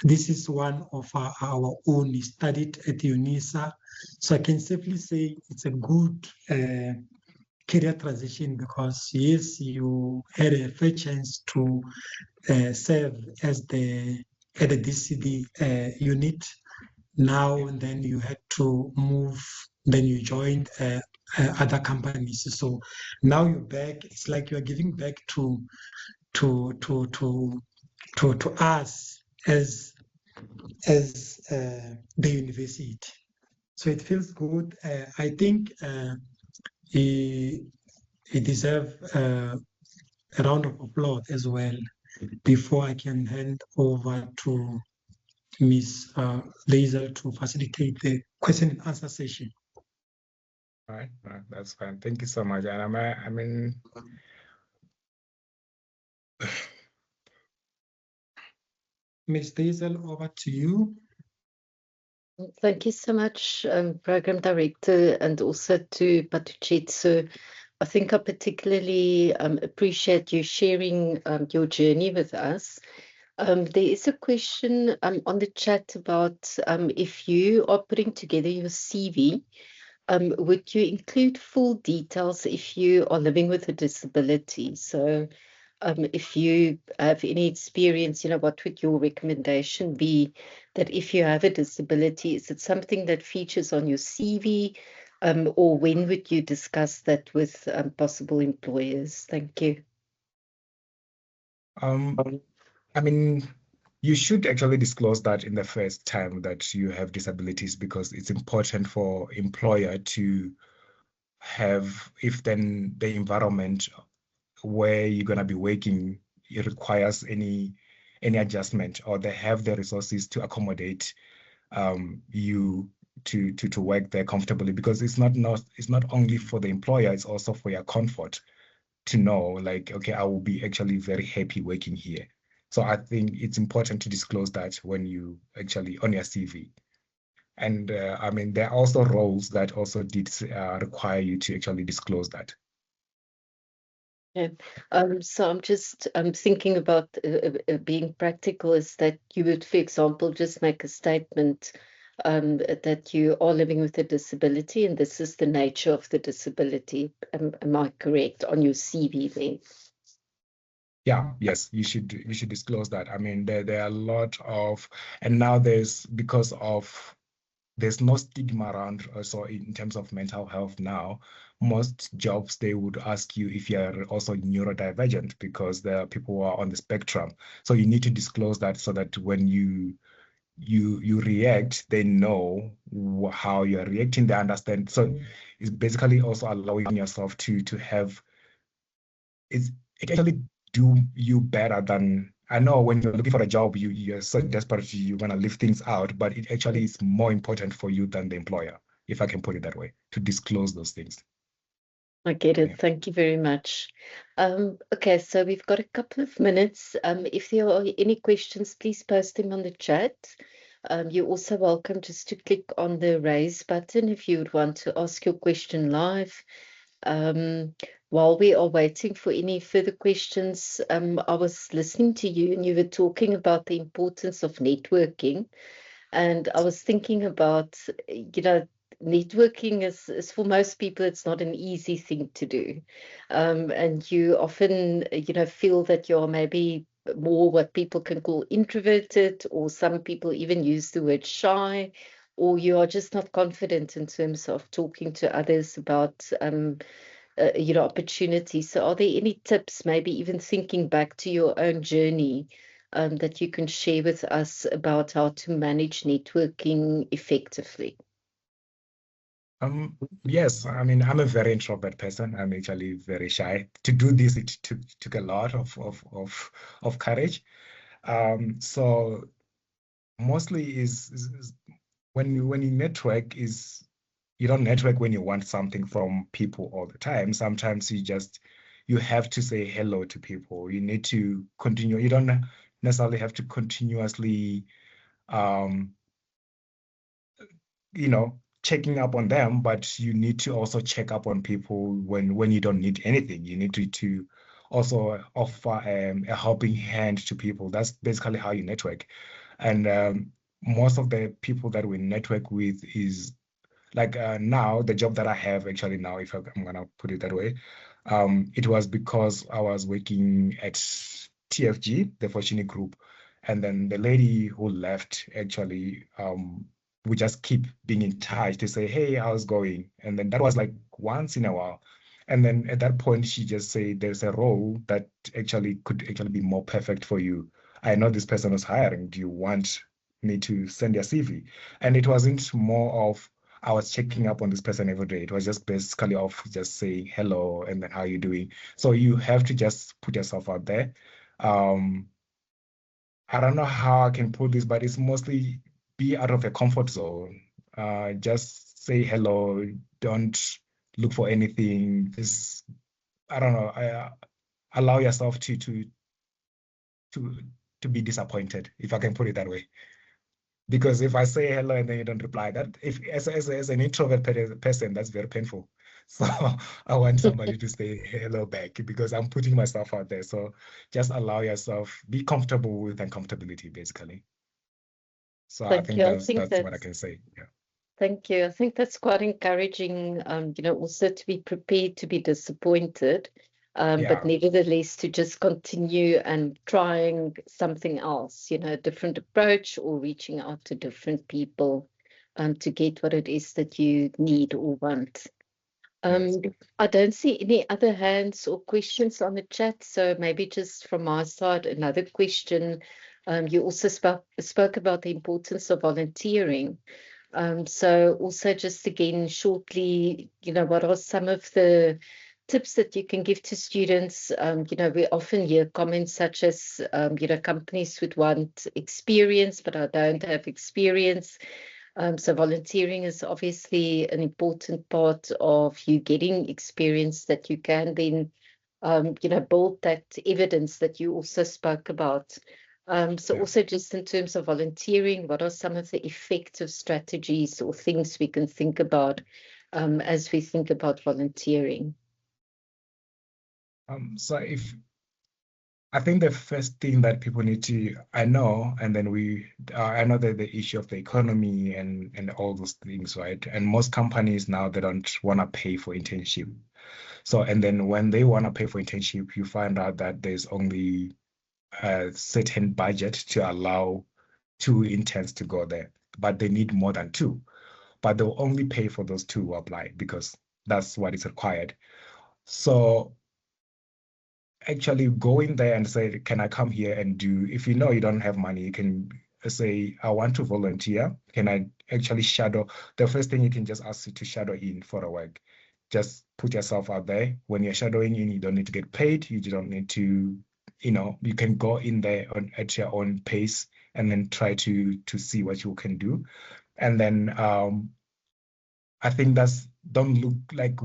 this is one of our own studied at Unisa. So I can safely say it's a good career transition, because yes, you had a fair chance to serve as at the DCD unit. Now and then you had to move, then you joined other companies. So now you're back. It's like you're giving back to us as the university. So it feels good. I think he deserves a round of applause as well, before I can hand over to Ms. Laser to facilitate the question and answer session. All right, that's fine. Thank you so much. And I mean, Ms. Laser, over to you. Thank you so much, Program Director, and also to Patuchezo I think I particularly appreciate you sharing your journey with us. There is a question on the chat about if you are putting together your CV, would you include full details if you are living with a disability? So if you have any experience, what would your recommendation be that if you have a disability, is it something that features on your CV, or when would you discuss that with possible employers? Thank you. I mean, you should actually disclose that in the first time that you have disabilities, because it's important for employer to have, if then the environment where you're going to be working, it requires any adjustment, or they have the resources to accommodate you to work there comfortably, because it's not only for the employer, it's also for your comfort to know, like, okay, I will be actually very happy working here. So I think it's important to disclose that when you actually on your CV. And I mean, there are also roles that also did require you to actually disclose that. Yeah. So I'm just thinking about being practical, is that you would, for example, just make a statement that you are living with a disability and this is the nature of the disability. Am I correct on your CV then? Yeah, yes, you should disclose that. I mean, there are a lot of, and now because of there's no stigma around also in terms of mental health now. Most jobs, they would ask you if you're also neurodivergent, because there are people who are on the spectrum. So you need to disclose that so that when you react, they know how you're reacting, they understand. So it's basically also allowing yourself to have, it actually do you better than, I know when you're looking for a job, you're so desperate, you want to leave things out, but it actually is more important for you than the employer, if I can put it that way, to disclose those things. I get it. Yeah. Thank you very much. Okay, so we've got a couple of minutes. If there are any questions, please post them on the chat. You're also welcome just to click on the raise button if you would want to ask your question live. While we are waiting for any further questions, I was listening to you and you were talking about the importance of networking. And I was thinking about, networking is for most people, it's not an easy thing to do. And you often, feel that you're maybe more what people can call introverted, or some people even use the word shy, or you are just not confident in terms of talking to others about, opportunities. So are there any tips, maybe even thinking back to your own journey, that you can share with us about how to manage networking effectively? Yes, I mean, I'm a very introvert person. I'm actually very shy. To do this, it took a lot of courage. So mostly is when you network, is you don't network when you want something from people all the time. Sometimes you have to say hello to people. You need to continue. You don't necessarily have to continuously checking up on them, but you need to also check up on people when you don't need anything. You need to also offer a helping hand to people. That's basically how you network. And most of the people that we network with is like now the job that I have actually now, if I'm gonna put it that way, it was because I was working at TFG, the Fortune Group, and then the lady who left actually we just keep being in touch to say, hey, how's it going? And then that was like once in a while. And then at that point, she just said, there's a role that actually could actually be more perfect for you. I know this person was hiring. Do you want me to send your CV? And it wasn't more of, I was checking up on this person every day. It was just basically of just saying hello and then how you doing. So you have to just put yourself out there. I don't know how I can put this, but it's mostly be out of your comfort zone. Just say hello. Don't look for anything. Just, I don't know. Allow yourself to be disappointed, if I can put it that way. Because if I say hello and then you don't reply, that if as an introvert person, that's very painful. So I want somebody to say hello back because I'm putting myself out there. So just allow yourself, be comfortable with uncomfortability, basically. So I think that's what I can say. Yeah. Thank you. I think that's quite encouraging, also to be prepared to be disappointed, but nevertheless to just continue and trying something else, a different approach or reaching out to different people to get what it is that you need or want. Yes. I don't see any other hands or questions on the chat, so maybe just from my side, another question. You also spoke about the importance of volunteering. So also just again, shortly, what are some of the tips that you can give to students? We often hear comments such as, companies would want experience, but I don't have experience. So volunteering is obviously an important part of you getting experience that you can then, build that evidence that you also spoke about. So also just in terms of volunteering, what are some of the effective strategies or things we can think about as we think about volunteering? So I think the first thing that people need to, I know that the issue of the economy and all those things, right? And most companies now, they don't want to pay for internship. So, and then when they want to pay for internship, you find out that there's only a certain budget to allow 2 interns to go there, but they need more than 2. But they'll only pay for those 2 who apply because that's what is required. So actually go in there and say, can I come here and do, if you know you don't have money, you can say, I want to volunteer. Can I actually shadow? The first thing you can just ask you to shadow in for a work. Just put yourself out there. When you're shadowing in, you don't need to get paid. You don't need to, you can go in there at your own pace and then try to see what you can do. And then I think don't look like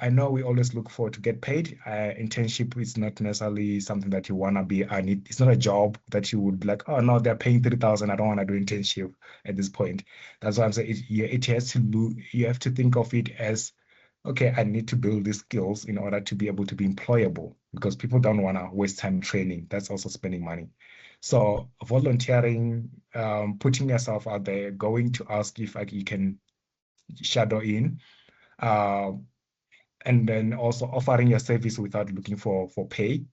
I know we always look for to get paid. Internship is not necessarily something that you want to be. It's not a job that you would be like, oh no, they're paying 3,000. I don't want to do internship at this point. That's why I'm saying it has to you have to think of it as, okay, I need to build these skills in order to be able to be employable because people don't want to waste time training. That's also spending money. So volunteering, putting yourself out there, going to ask if you can shadow in, and then also offering your service without looking for pay,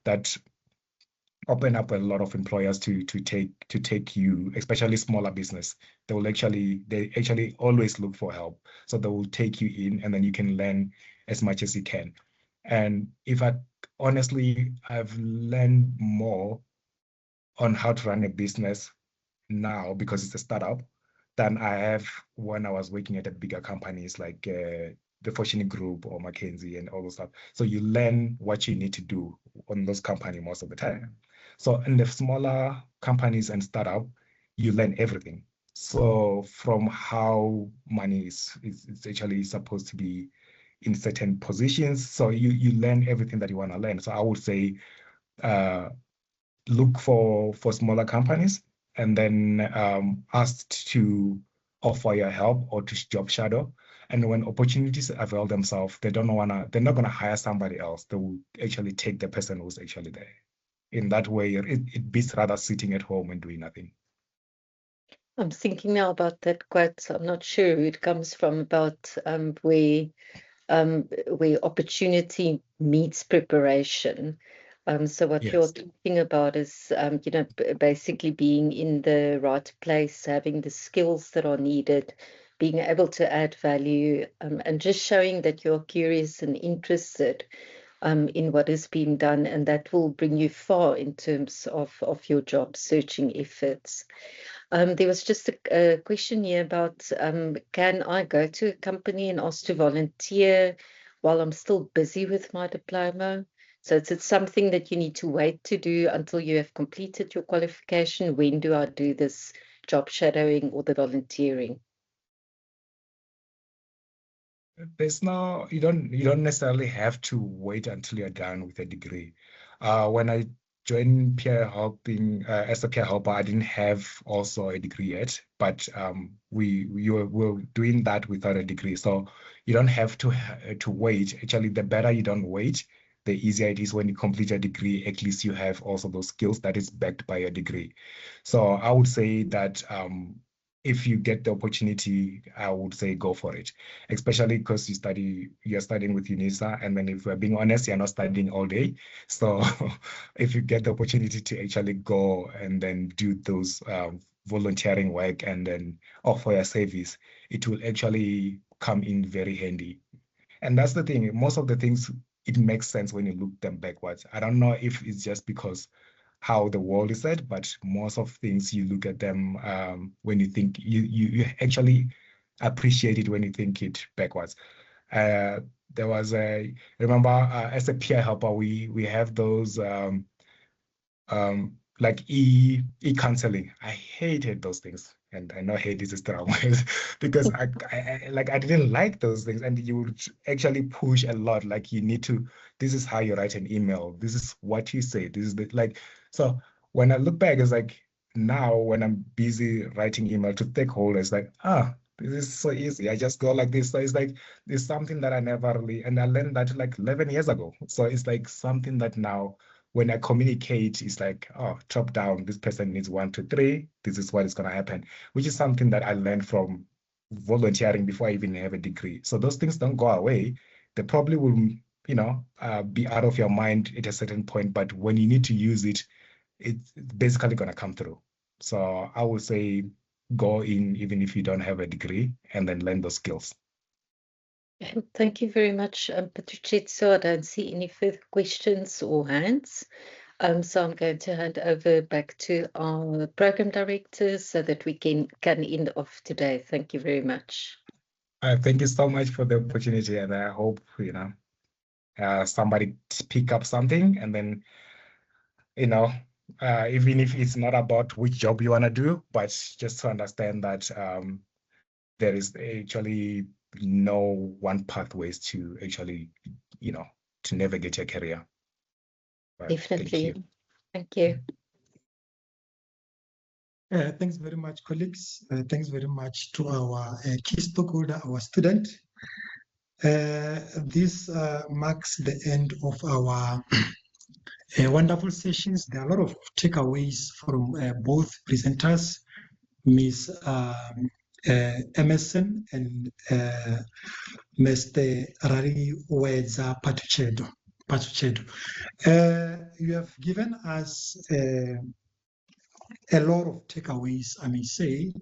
that open up a lot of employers to take you, especially smaller business. They actually always look for help, so they will take you in, and then you can learn as much as you can. And honestly, I've learned more on how to run a business now because it's a startup than I have when I was working at bigger companies like the Fortune Group or McKinsey and all those stuff. So you learn what you need to do on those companies most of the time. So in the smaller companies and startup, you learn everything. So from how money is actually supposed to be in certain positions. So you learn everything that you want to learn. So I would say look for smaller companies and then asked to offer your help or to job shadow. And when opportunities avail themselves, they're not gonna hire somebody else. They will actually take the person who's actually there. In that way, it beats rather sitting at home and doing nothing. I'm thinking now about that quote. I'm not sure who it comes from, about where opportunity meets preparation. So what you're talking about is, basically being in the right place, having the skills that are needed, being able to add value, and just showing that you're curious and interested in what is being done, and that will bring you far in terms of your job searching efforts. There was just a question here about, can I go to a company and ask to volunteer while I'm still busy with my diploma? So it's something that you need to wait to do until you have completed your qualification. When do I do this job shadowing or the volunteering? You don't necessarily have to wait until you're done with a degree. When I joined peer helping as a peer helper, I didn't have also a degree yet, but we were doing that without a degree. So you don't have to wait. Actually, the better you don't wait, the easier it is when you complete a degree. At least you have also those skills that is backed by a degree. So I would say that if you get the opportunity, I would say go for it, especially because you're studying with Unisa, and then if we're being honest, you're not studying all day. So if you get the opportunity to actually go and then do those volunteering work and then offer your service, it will actually come in very handy. And that's the thing, most of the things, it makes sense when you look them backwards. I don't know if it's just because how the world is set, but most of things you look at them when you think you actually appreciate it when you think it backwards. There was remember as a peer helper, we have those like counseling. I hated those things. And I know hate is a strong word because I didn't like those things. And you would actually push a lot. Like you need to, this is how you write an email. This is what you say. This is so when I look back, it's like now when I'm busy writing email to stakeholders, like, this is so easy. I just go like this. So it's like, there's something that I never really, and I learned that like 11 years ago. So it's like something that now when I communicate, it's like, top down, this person needs 1, 2, 3. This is what is going to happen, which is something that I learned from volunteering before I even have a degree. So those things don't go away. They probably will, be out of your mind at a certain point. But when you need to use it, it's basically going to come through. So I would say go in even if you don't have a degree and then learn those skills. Thank you very much, Patricia. So I don't see any further questions or hands. So I'm going to hand over back to our program director so that we can end off today. Thank you very much. Thank you so much for the opportunity, and I hope somebody pick up something, and then even if it's not about which job you want to do, but just to understand that there is actually no one pathways to actually, to navigate your career. But definitely. Thank you. Thanks very much, colleagues. Thanks very much to our key stakeholder, our student. This marks the end of our wonderful sessions. There are a lot of takeaways from both presenters, Ms. Emerson and Mr. Rari Weza Patuchedo. You have given us a lot of takeaways, I may say,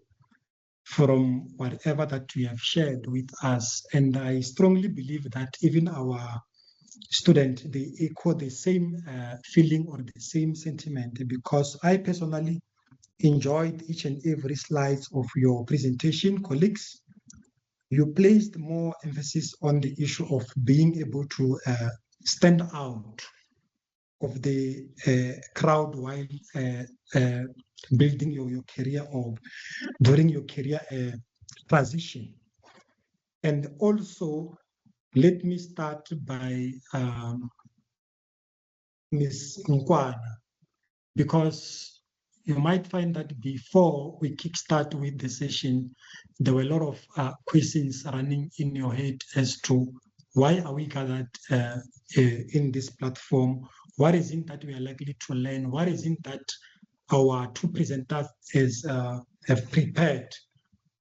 from whatever that you have shared with us. And I strongly believe that even our students, they echo the same feeling or the same sentiment, because I personally enjoyed each and every slide of your presentation, colleagues. You placed more emphasis on the issue of being able to stand out of the crowd while building your career or during your career transition. And also, let me start by Ms. Nkwana, because you might find that before we kickstart with the session, there were a lot of questions running in your head as to why are we gathered in this platform? What is it that we are likely to learn? What is it that our two presenters have prepared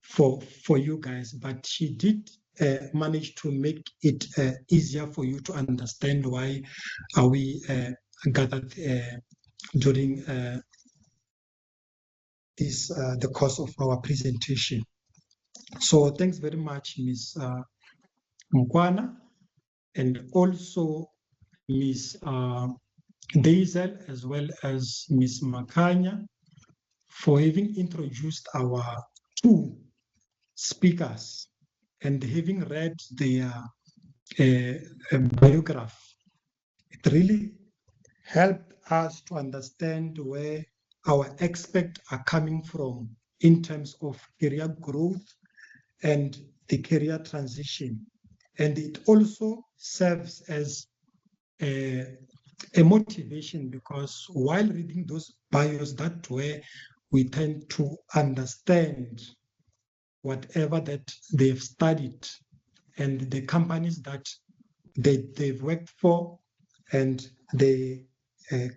for you guys? But she did manage to make it easier for you to understand why are we gathered during the course of our presentation. So thanks very much, Ms. Nkwana, and also Ms. Daisel, as well as Ms. Makanya, for having introduced our two speakers and having read their biography. It really helped us to understand where our experts are coming from in terms of career growth and the career transition. And it also serves as a a motivation, because while reading those bios, that's where we tend to understand whatever that they've studied and the companies that they've worked for and the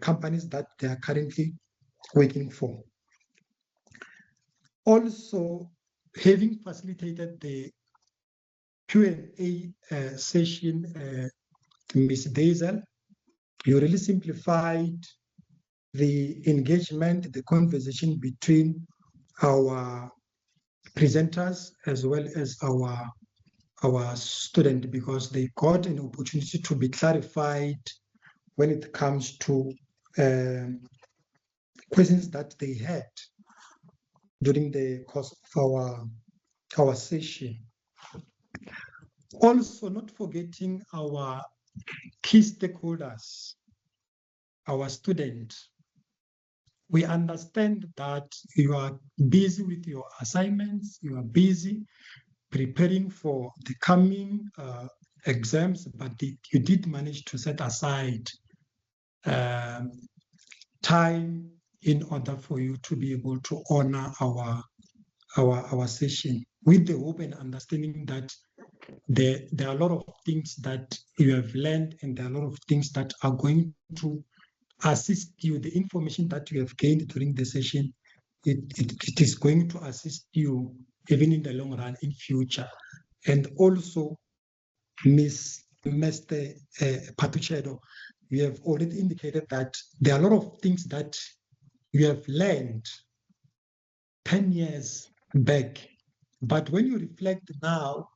companies that they are currently working for. Also, having facilitated the Q&A session, Ms. Daisel, you really simplified the engagement, the conversation between our presenters as well as our student, because they got an opportunity to be clarified when it comes to questions that they had during the course of our session. Also, not forgetting our key stakeholders, our students. We understand that you are busy with your assignments, you are busy preparing for the coming exams, but you did manage to set aside time in order for you to be able to honor our session, with the hope and understanding that there are a lot of things that you have learned and there are a lot of things that are going to assist you. The information that you have gained during the session, it is going to assist you even in the long run in future. And also, Mr. Patuchedo, you have already indicated that there are a lot of things that you have learned 10 years back. But when you reflect now,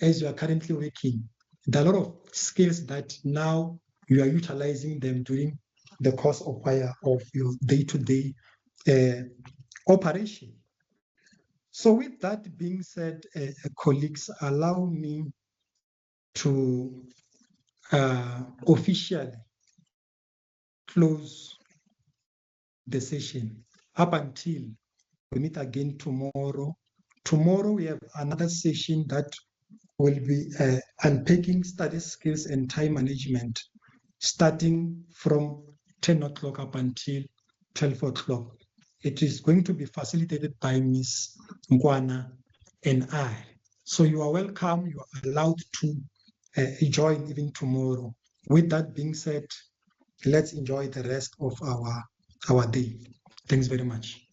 as you are currently working, there are a lot of skills that now you are utilizing them during the course of your day-to-day operation. So with that being said, colleagues, allow me to officially close the session up until we meet again tomorrow. Tomorrow we have another session that will be unpacking study skills and time management, starting from 10 o'clock up until 12 o'clock. It is going to be facilitated by Ms. Ngwana and I. So you are welcome, you are allowed to join even tomorrow. With that being said, let's enjoy the rest of our day. Thanks very much.